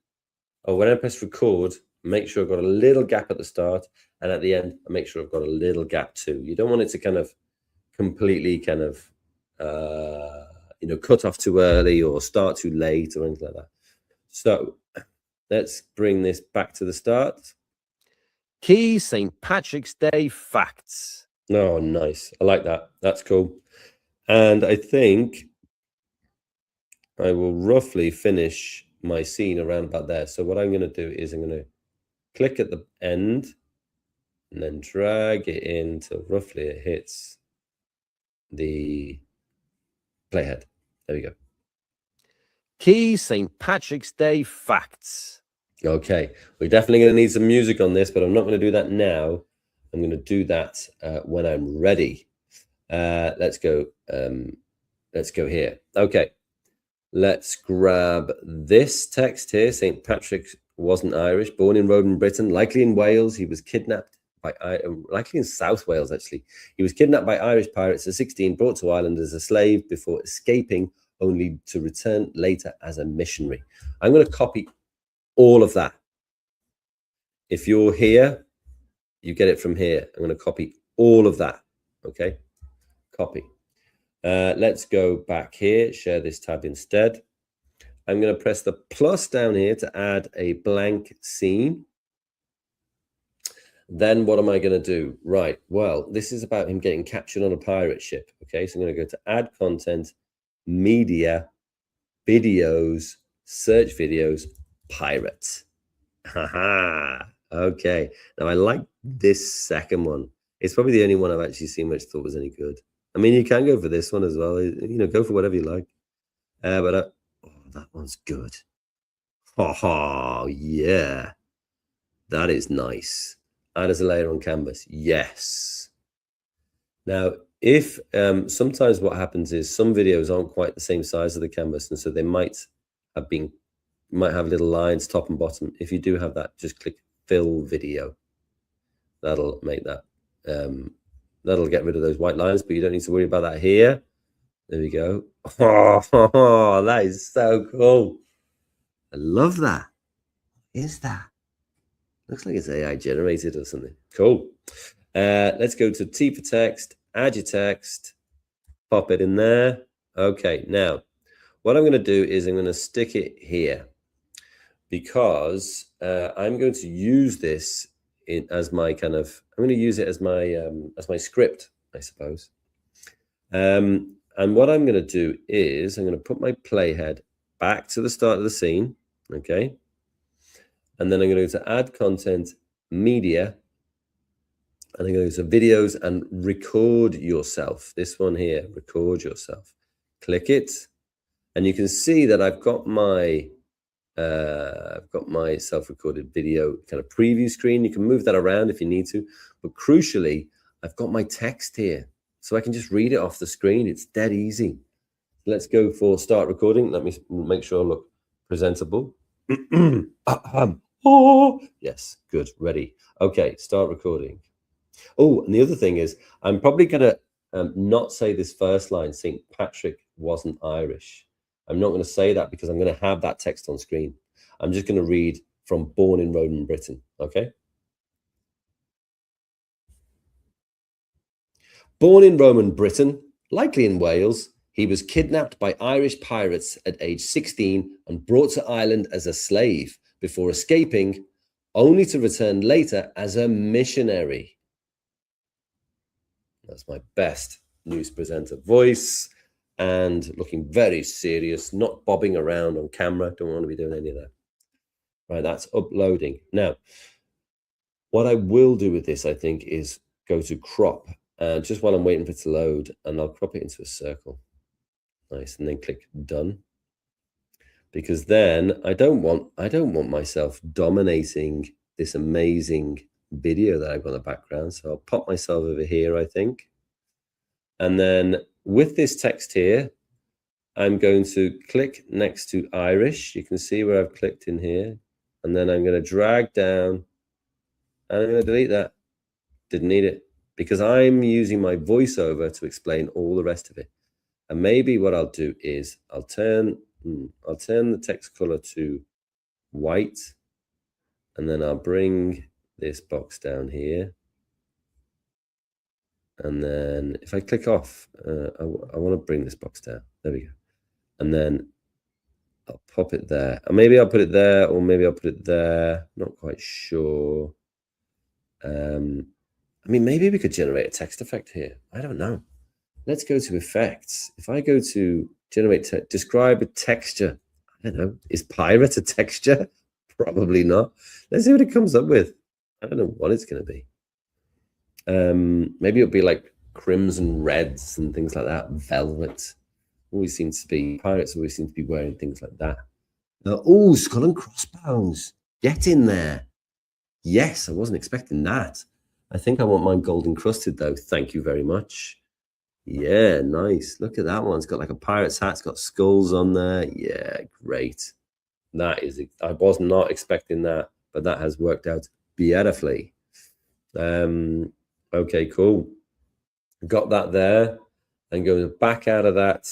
or when I press record, make sure I've got a little gap at the start, and at the end, I make sure I've got a little gap too. You don't want it to kind of completely kind of, cut off too early or start too late or anything like that. So let's bring this back to the start. Key St. Patrick's Day facts. Oh, nice. I like that. That's cool. And I think I will roughly finish my scene around about there. So what I'm going to do is I'm going to click at the end and then drag it in till roughly it hits the playhead. There we go. Key St. Patrick's Day facts. Okay, we're definitely going to need some music on this, but I'm not going to do that now. I'm going to do that when I'm ready. Let's go here. Okay, let's grab this text here. St. Patrick wasn't Irish, born in Rhoden, Britain, likely in Wales. He was kidnapped by, likely in South Wales, actually. He was kidnapped by Irish pirates at 16, brought to Ireland as a slave before escaping, only to return later as a missionary. I'm going to copy all of that. If you're here, you get it from here. I'm going to copy all of that. Okay, copy. Let's go back here, share this tab instead. I'm going to press the plus down here to add a blank scene. Then what am I going to do? Right, well, this is about him getting captured on a pirate ship. Okay, so I'm going to go to add content, media, videos, search videos, pirates. Haha. Okay. Now I like this second one. It's probably the only one I've actually seen which thought was any good. I mean, you can go for this one as well. Go for whatever you like. But that one's good. Oh yeah, that is nice. Add as a layer on canvas. Yes. Now, if sometimes what happens is some videos aren't quite the same size of the canvas, and so they might have little lines top and bottom. If you do have that, just click fill video. That'll make that, that'll get rid of those white lines, but you don't need to worry about that here. There we go. Oh, that is so cool. I love that. What is that? Looks like it's AI generated or something. Cool. Let's go to T for text, add your text, pop it in there. Okay, now what I'm going to do is I'm going to stick it here, because I'm going to use this as my kind of, I'm going to use it as my script, I suppose. And what I'm going to do is I'm going to put my playhead back to the start of the scene, okay? And then I'm going to go to add content, media, and I'm going to go to videos and record yourself. This one here, record yourself. Click it, and you can see that I've got my self-recorded video kind of preview screen. You can move that around if you need to, but crucially, I've got my text here, so I can just read it off the screen. It's dead easy. Let's go for start recording. Let me make sure I look Presentable. Oh, yes, good, ready. Okay, start recording. Oh, and the other thing is, I'm probably going to not say this first line, St. Patrick wasn't Irish. I'm not going to say that because I'm going to have that text on screen. I'm just going to read from Born in Roman Britain, okay? Born in Roman Britain, likely in Wales, he was kidnapped by Irish pirates at age 16 and brought to Ireland as a slave before escaping, only to return later as a missionary. That's my best news presenter voice, and looking very serious, not bobbing around on camera. Don't want to be doing any of that. Right, that's uploading. Now, what I will do with this, I think, is go to crop, just while I'm waiting for it to load, and I'll crop it into a circle. Nice, and then click done. Because then I don't want myself dominating this amazing video that I've got in the background. So I'll pop myself over here, I think. And then with this text here, I'm going to click next to Irish. You can see where I've clicked in here. And then I'm going to drag down and I'm going to delete that. Didn't need it because I'm using my voiceover to explain all the rest of it. And maybe what I'll do is I'll turn the text color to white, and then I'll bring this box down here. And then if I click off, I want to bring this box down. There we go. And then I'll pop it there. And maybe I'll put it there, or maybe I'll put it there. Not quite sure. I mean, maybe we could generate a text effect here. I don't know. Let's go to effects. If I go to generate, describe a texture. I don't know. Is pirate a texture? Probably not. Let's see what it comes up with. I don't know what it's going to be. Maybe it'll be like crimson reds and things like that. Velvet. Always seems to be, pirates always seem to be wearing things like that. Oh, skull and crossbones. Get in there. Yes, I wasn't expecting that. I think I want mine gold encrusted though. Thank you very much. Yeah, nice. Look at that one. It's got like a pirate's hat. It's got skulls on there. Yeah, great. That is, I was not expecting that, but that has worked out beautifully. Okay, cool. Got that there. And going back out of that,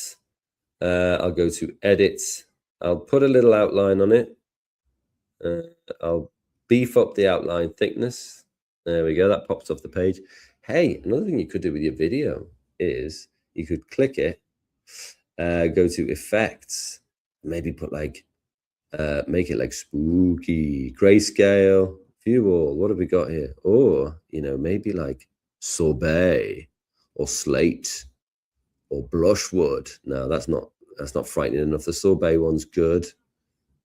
I'll go to edit. I'll put a little outline on it. I'll beef up the outline thickness. There we go. That pops off the page. Hey, another thing you could do with your video is you could click it, go to effects, maybe put like, make it like spooky, grayscale, view all. What have we got here? Or, you know, maybe like sorbet or slate or brushwood. No, that's not frightening enough. The sorbet one's good.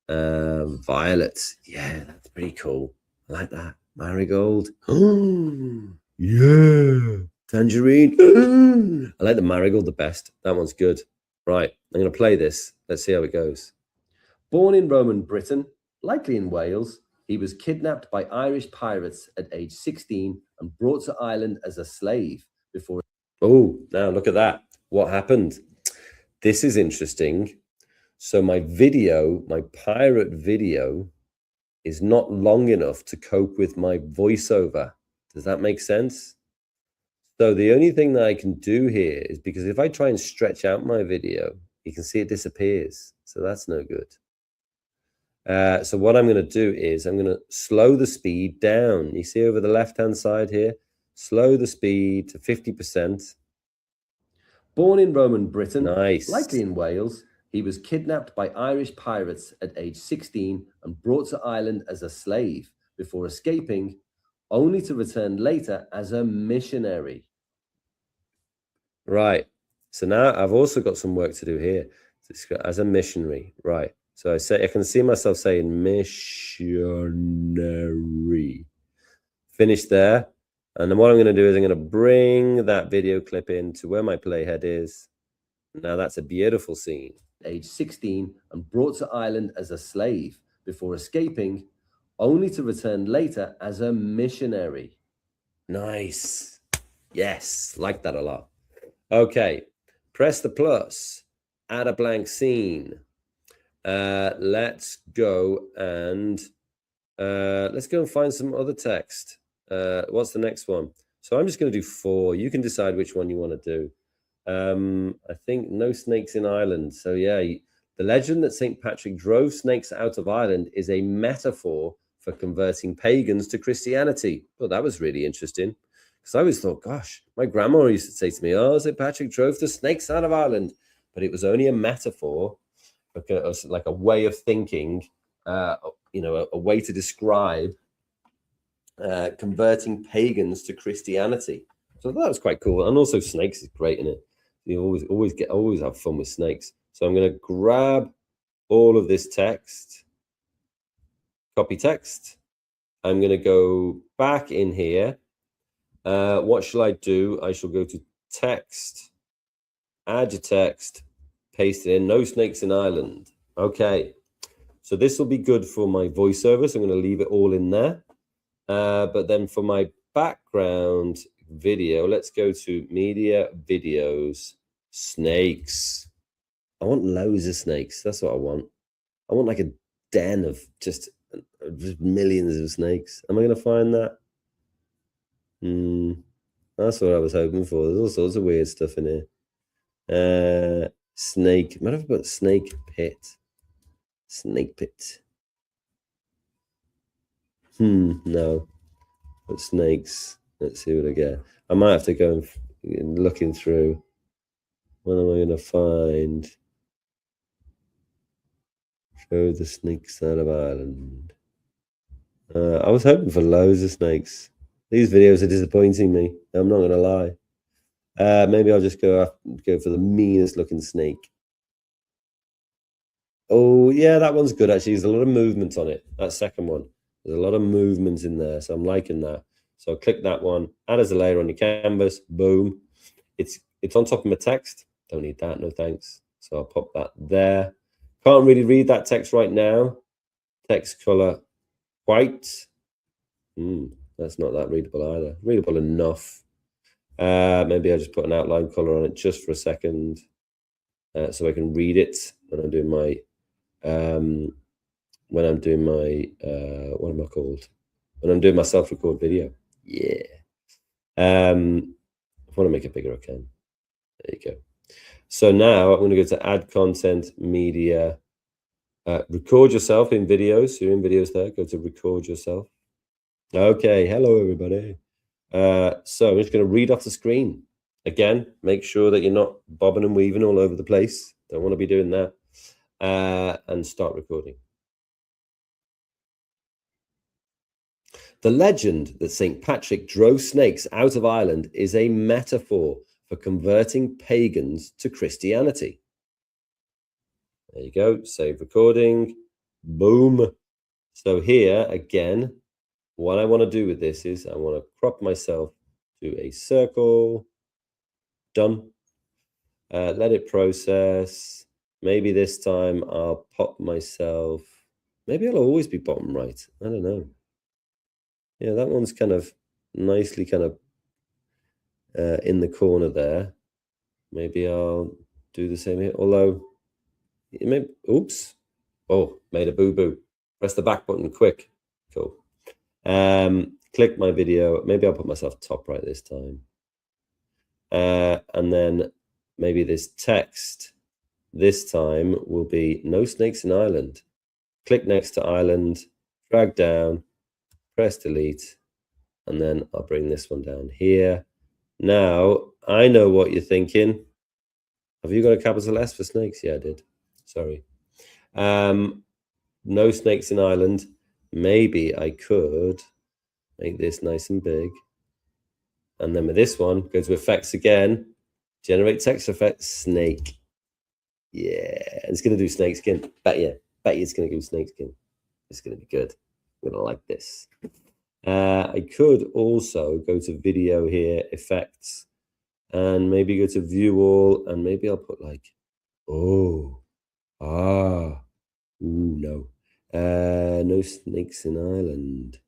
Violet. Yeah, that's pretty cool. I like that. Marigold. Yeah. Tangerine. I like the marigold the best. That one's good. Right, I'm going to play this. Let's see how it goes. Born in Roman Britain, likely in Wales, he was kidnapped by Irish pirates at age 16 and brought to Ireland as a slave before... Oh, now look at that. What happened? This is interesting. So my video, my pirate video, is not long enough to cope with my voiceover. Does that make sense? So the only thing that I can do here is, because if I try and stretch out my video, you can see it disappears. So that's no good. So what I'm going to do is I'm going to slow the speed down. You see over the left-hand side here, slow the speed to 50%. Born in Roman Britain, nice. Likely in Wales, he was kidnapped by Irish pirates at age 16 and brought to Ireland as a slave before escaping, only to return later as a missionary. Right. So now I've also got some work to do here as a missionary. Right. So I can see myself saying missionary. Finish there. And then what I'm going to do is I'm going to bring that video clip in to where my playhead is. Now that's a beautiful scene. Age 16 and brought to Ireland as a slave before escaping, only to return later as a missionary. Nice. Yes, like that a lot. Okay, press the plus, add a blank scene. let's go and find some other text. What's the next one? So I'm just going to do 4. You can decide which one you want to do. I think no snakes in Ireland. So yeah, the legend that St. Patrick drove snakes out of Ireland is a metaphor for converting pagans to Christianity. Well, that was really interesting, because I always thought, gosh, my grandma used to say to me, oh, St. Patrick drove the snakes out of Ireland. But it was only a metaphor, like a way of thinking, a way to describe converting pagans to Christianity. So that was quite cool. And also snakes is great in it. You always have fun with snakes. So I'm going to grab all of this text, copy text. I'm going to go back in here. What shall I do? I shall go to text, add your text, paste it in. No snakes in Ireland. Okay. So this will be good for my voiceover. So I'm going to leave it all in there. But then for my background video, let's go to media, videos, snakes. I want loads of snakes. That's what I want. I want like a den of just millions of snakes. Am I going to find that? That's what I was hoping for. There's all sorts of weird stuff in here. Snake. Might have put snake pit. Snake pit. No. But snakes. Let's see what I get. I might have to go and looking through. What am I going to find? Show the snakes out of Ireland. I was hoping for loads of snakes. These videos are disappointing me. I'm not going to lie. Maybe I'll just go for the meanest looking snake. Oh, yeah, that one's good, actually. There's a lot of movement on it. That second one. There's a lot of movement in there, so I'm liking that. So I'll click that one, add as a layer on your canvas, boom. It's on top of my text. Don't need that, no thanks. So I'll pop that there. Can't really read that text right now. Text color white. That's not that readable either. Readable enough. Maybe I'll just put an outline color on it just for a second, so I can read it when I'm doing my what am I called? When I'm doing my self-record video. Yeah. If I want to make it bigger, I can. There you go. So now I'm going to go to add content, media, record yourself in videos. So you're in videos there. Go to record yourself. Okay. Hello, everybody. So I'm just going to read off the screen. Again, make sure that you're not bobbing and weaving all over the place. Don't want to be doing that. And start recording. The legend that St. Patrick drove snakes out of Ireland is a metaphor for converting pagans to Christianity. There you go. Save recording. Boom. So here, again, what I want to do with this is I want to crop myself to a circle. Done. Let it process. Maybe this time I'll pop myself. Maybe I'll always be bottom right. I don't know. Yeah, that one's kind of nicely in the corner there. Maybe I'll do the same here. Although, oops. Oh, made a boo-boo. Press the back button quick. Cool. Click my video. Maybe I'll put myself top right this time. And then maybe this text this time will be no snakes in Ireland. Click next to Ireland, drag down, press delete, and then I'll bring this one down here. Now, I know what you're thinking. Have you got a capital S for snakes? Yeah, I did. Sorry. No snakes in Ireland. Maybe I could make this nice and big. And then with this one, go to effects again, generate text effect, snake. Yeah, it's going to do snake skin. Bet you it's going to do snake skin. It's going to be good. I'm going to like this. I could also go to video here, effects, and maybe go to view all, and maybe I'll put like, no. No snakes in Ireland.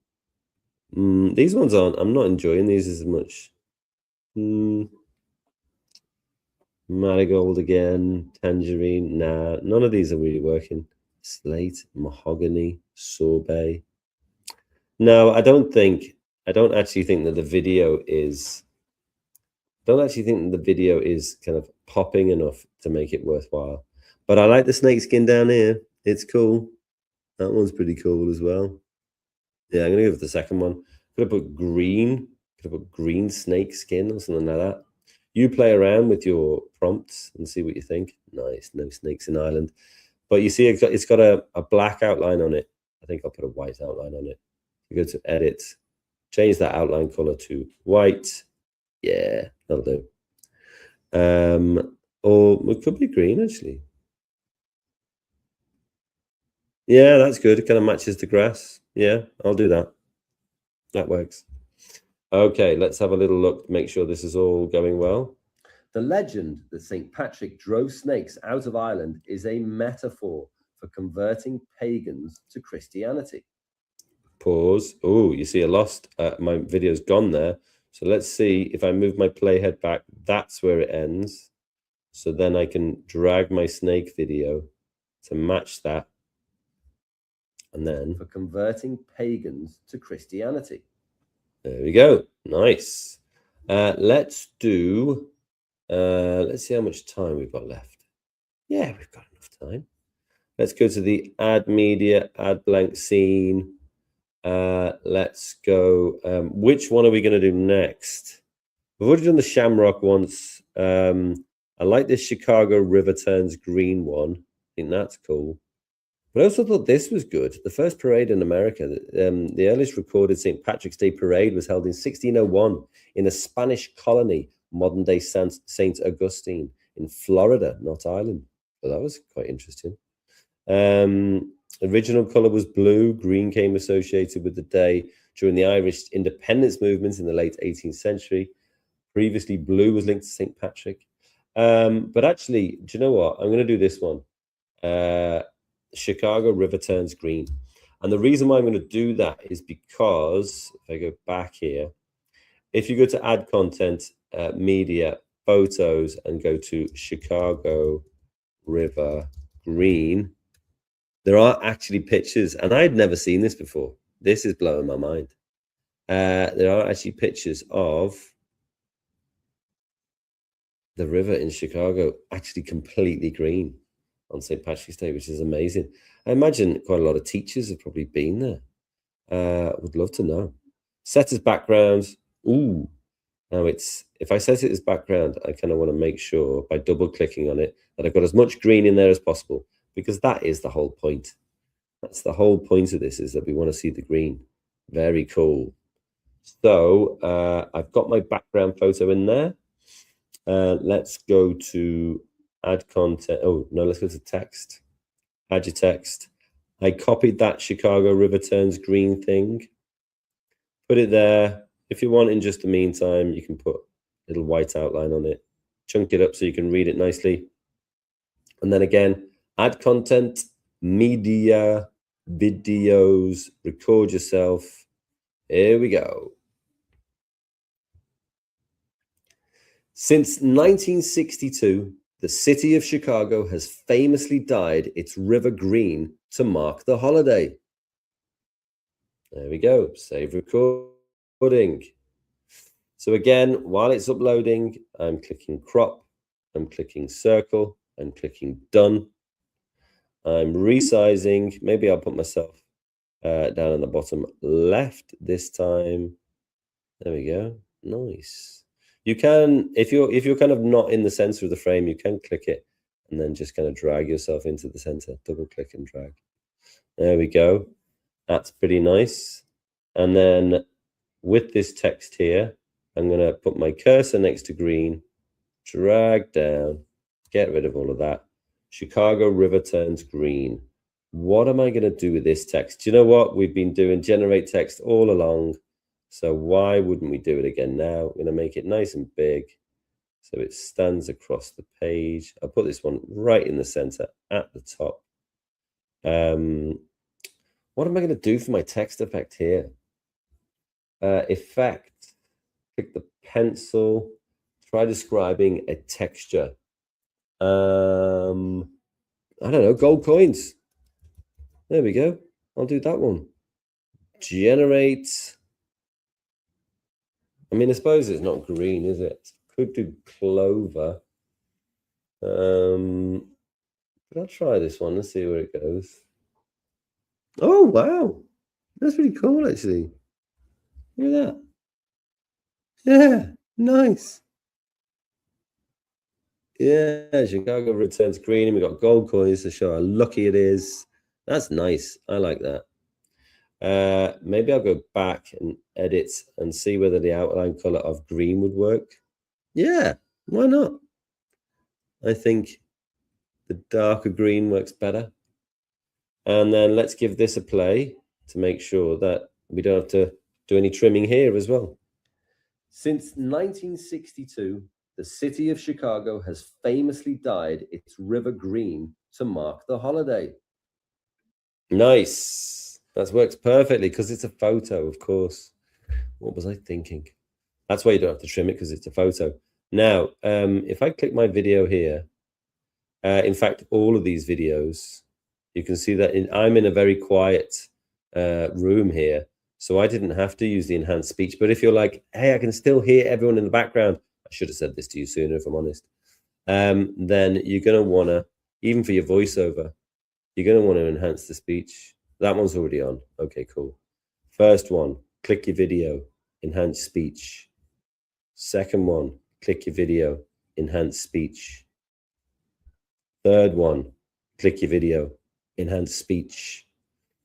These ones aren't, I'm not enjoying these as much. Marigold again, tangerine, nah, none of these are really working. slate, mahogany, sorbet. No, I don't actually think that the video is kind of popping enough to make it worthwhile. But I like the snake skin down here. It's cool. That one's pretty cool as well. Yeah, I'm gonna go with the second one. Could have put green. Could have put green snake skin or something like that. You play around with your prompts and see what you think. Nice, no snakes in Ireland. But you see, it's got a black outline on it. I think I'll put a white outline on it. You go to edit, change that outline color to white. Yeah, that'll do. Or it could be green actually. Yeah, that's good. It kind of matches the grass. Yeah, I'll do that. That works. Okay, let's have a little look, make sure this is all going well. The legend that St. Patrick drove snakes out of Ireland is a metaphor for converting pagans to Christianity. Pause. Oh, you see I lost, my video's gone there. So let's see if I move my playhead back, that's where it ends. So then I can drag my snake video to match that. And then for converting pagans to Christianity. There we go. Nice. Let's do, let's see how much time we've got left. Yeah, we've got enough time. Let's go to the add media, add blank scene. Let's go. Which one are we going to do next? We've already done the Shamrock once. I like this Chicago River Turns Green one. I think that's cool. But I also thought this was good. The first parade in America, the earliest recorded St. Patrick's Day parade was held in 1601 in a Spanish colony, modern-day St. Augustine in Florida, not Ireland. So that was quite interesting. Original color was blue. Green came associated with the day during the Irish independence movement in the late 18th century. Previously, blue was linked to St. Patrick. But actually, do you know what? I'm going to do this one. Chicago River Turns Green. And the reason why I'm going to do that is because, if I go back here, if you go to add content, media, photos, and go to Chicago River Green, there are actually pictures, and I had never seen this before. This is blowing my mind. There are actually pictures of the river in Chicago actually completely green on St. Patrick's Day, which is amazing. I imagine quite a lot of teachers have probably been there. Would love to know. Set as background. Ooh. Now if I set it as background, I kind of want to make sure by double clicking on it that I've got as much green in there as possible, because that is the whole point. That's the whole point of this, is that we want to see the green. Very cool. So I've got my background photo in there. Let's go to add content. Oh, no, let's go to text. Add your text. I copied that Chicago River Turns Green thing. Put it there. If you want, in just the meantime, you can put a little white outline on it. Chunk it up so you can read it nicely. And then again, add content, media, videos, record yourself. Here we go. Since 1962, the city of Chicago has famously dyed its river green to mark the holiday. There we go. Save recording. So again, while it's uploading, I'm clicking crop, I'm clicking circle, I'm clicking done. I'm resizing. Maybe I'll put myself down in the bottom left this time. There we go. Nice. You can, if you're kind of not in the center of the frame, you can click it and then just kind of drag yourself into the center. Double click and drag. There we go. That's pretty nice. And then with this text here, I'm going to put my cursor next to green, drag down, get rid of all of that. Chicago River Turns Green. What am I going to do with this text? Do you know what? We've been doing generate text all along. So why wouldn't we do it again now? We're going to make it nice and big so it stands across the page. I'll put this one right in the center at the top. What am I going to do for my text effect here? Effect, pick the pencil, try describing a texture. I don't know, gold coins. There we go. I'll do that one. Generate. I mean, I suppose it's not green, is it? Could do clover. But I'll try this one and see where it goes. Oh, wow. That's really cool, actually. Look at that. Yeah, nice. Yeah, Chicago returns green, and we got gold coins to show how lucky it is. That's nice. I like that. Maybe I'll go back and edit and see whether the outline color of green would work. Yeah, why not? I think the darker green works better. And then let's give this a play to make sure that we don't have to do any trimming here as well. Since 1962, the city of Chicago has famously dyed its river green to mark the holiday. Nice. That works perfectly because it's a photo, of course. What was I thinking? That's why you don't have to trim it, because it's a photo. Now, if I click my video here, in fact, all of these videos, you can see that I'm in a very quiet room here, so I didn't have to use the enhanced speech. But if you're like, hey, I can still hear everyone in the background, I should have said this to you sooner, if I'm honest, then you're going to want to, even for your voiceover, you're going to want to enhance the speech. That one's already on. Okay, cool. First one, click your video, enhance speech. Second one, click your video, enhance speech. Third one, click your video, enhance speech.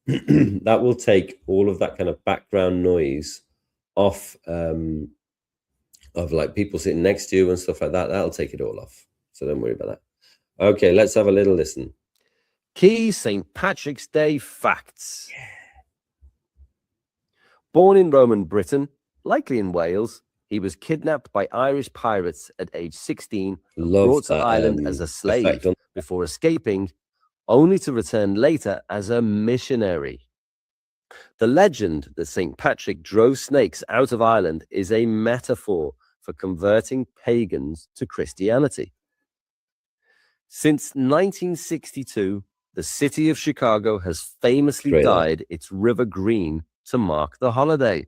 That will take all of that kind of background noise off of like people sitting next to you and stuff like that. That'll take it all off. So don't worry about that. Okay, let's have a little listen. Key St. Patrick's Day facts. Born in Roman Britain, likely in Wales, he was kidnapped by Irish pirates at age 16 and brought to Ireland as a slave before escaping, only to return later as a missionary. The legend that St. Patrick drove snakes out of Ireland is a metaphor for converting pagans to Christianity. Since 1962, the city of Chicago has famously dyed its river green to mark the holiday.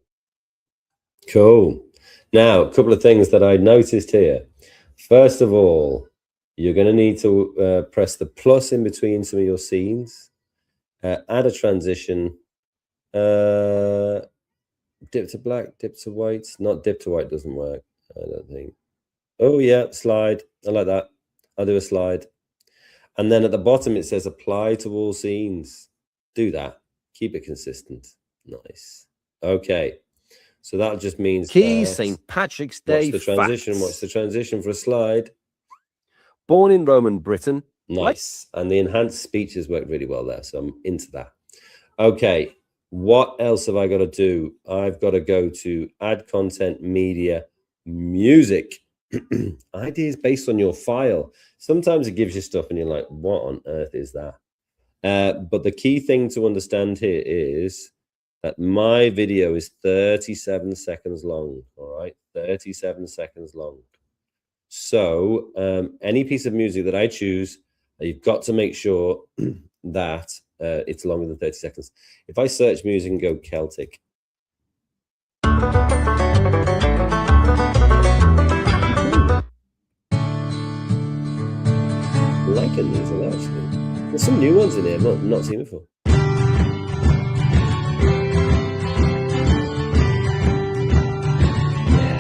Cool. Now, a couple of things that I noticed here. First of all, you're going to need to press the plus in between some of your scenes, add a transition, dip to black, dip to white. Not dip to white doesn't work, I don't think. Oh, yeah, slide. I like that. I'll do a slide. And then at the bottom, it says apply to all scenes. Do that. Keep it consistent. Nice. Okay. So that just means Key St. Patrick's Day What's the transition? facts. What's the transition for a slide? Born in Roman Britain. Nice. And the enhanced speeches work really well there. So I'm into that. Okay. What else have I got to do? I've got to go to add content, media, music. Ideas based on your file. Sometimes it gives you stuff and you're like, what on earth is that? But the key thing to understand here is that my video is 37 seconds long. All right, 37 seconds long. So any piece of music that I choose, you've got to make sure that it's longer than 30 seconds. If I search music and go Celtic, liking these a lot, actually. There's some new ones in here I've not seen before. Yeah,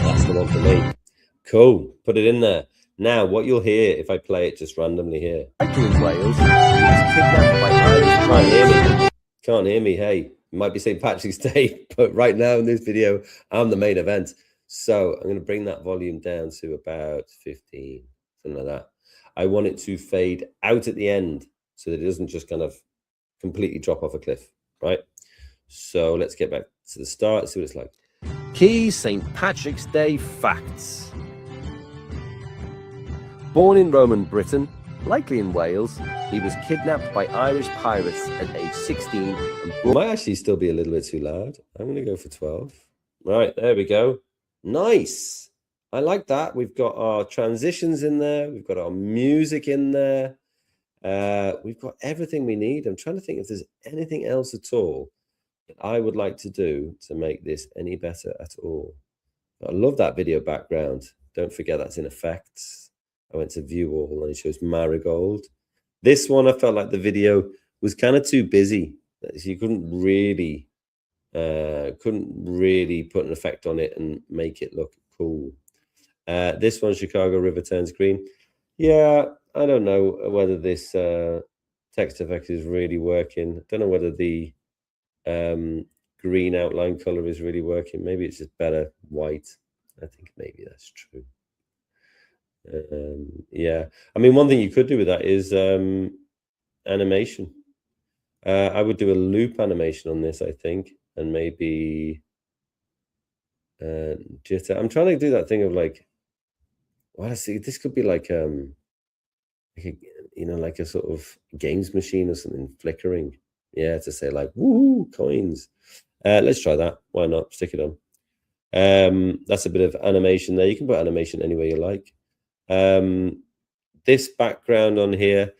that's the one for me. Cool. Put it in there. Now, what you'll hear if I play it just randomly here. In Wales, he was kidnapped by Irish pirates. Can't hear me. Hey, it might be St. Patrick's Day, but right now in this video, I'm the main event. So I'm going to bring that volume down to about 15, something like that. I want it to fade out at the end so that it doesn't just kind of completely drop off a cliff, right? So let's get back to the start, see what it's like. Key St. Patrick's Day facts. Born in Roman Britain, likely in Wales, he was kidnapped by Irish pirates at age 16 and brought... Might actually still be a little bit too loud. I'm going to go for 12. Right, there we go. Nice. I like that. We've got our transitions in there. We've got our music in there. We've got everything we need. I'm trying to think if there's anything else at all that I would like to do to make this any better at all. I love that video background. Don't forget that's in effects. I went to view all and it shows marigold. This one, I felt like the video was kind of too busy. So you couldn't really put an effect on it and make it look cool. This one, Chicago River turns green. Yeah, I don't know whether this text effect is really working. I don't know whether the green outline color is really working. Maybe it's just better white. I think maybe that's true. Yeah, I mean, one thing you could do with that is animation. I would do a loop animation on this, I think, and maybe jitter. I'm trying to do that thing of like, well, I see this could be like a, like a sort of games machine or something flickering. Yeah, to say like, woo, coins. Let's try that. Why not? Stick it on. That's a bit of animation there. You can put animation anywhere you like. This background on here,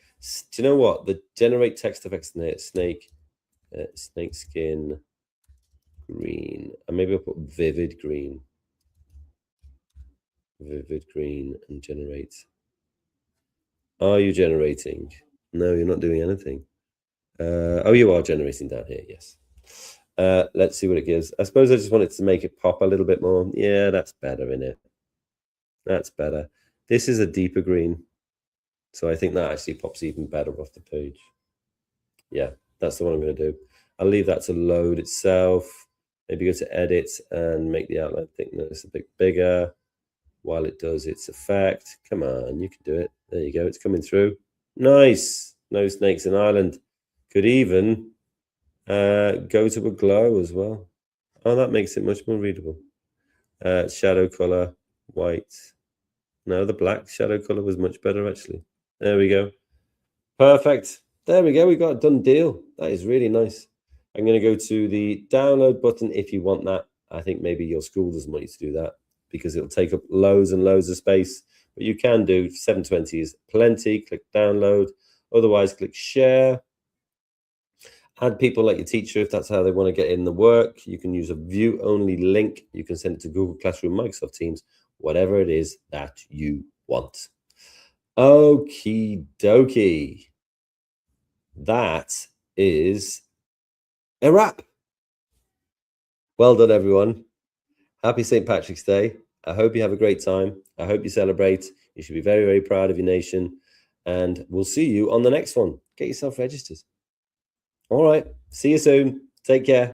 do you know what? The generate text effects in here, snake skin green, and maybe I'll put vivid green and generate. Are you generating? No, you're not doing anything. Oh, you are generating down here. Yes. Let's see what it gives. I suppose I just wanted to make it pop a little bit more. Yeah, that's better, isn't it? That's better. This is a deeper green, so I think that actually pops even better off the page. Yeah, that's the one I'm going to do. I'll leave that to load itself. Maybe go to edit and make the outline thickness a bit bigger while it does its effect. Come on, you can do it. There you go. It's coming through. Nice. No snakes in Ireland. Could even go to a glow as well. Oh, that makes it much more readable. Shadow color, white. No, the black shadow color was much better, actually. There we go. Perfect. There we go. We got a done deal. That is really nice. I'm going to go to the download button if you want that. I think maybe your school doesn't want you to do that because it'll take up loads and loads of space. But you can do 720 is plenty. Click download. Otherwise, click share. Add people like your teacher if that's how they want to get in the work. You can use a view-only link. You can send it to Google Classroom, Microsoft Teams, whatever it is that you want. Okie dokie. That is a wrap. Well done, everyone. Happy St. Patrick's Day. I hope you have a great time. I hope you celebrate. You should be very, very proud of your nation. And we'll see you on the next one. Get yourself registered. All right. See you soon. Take care.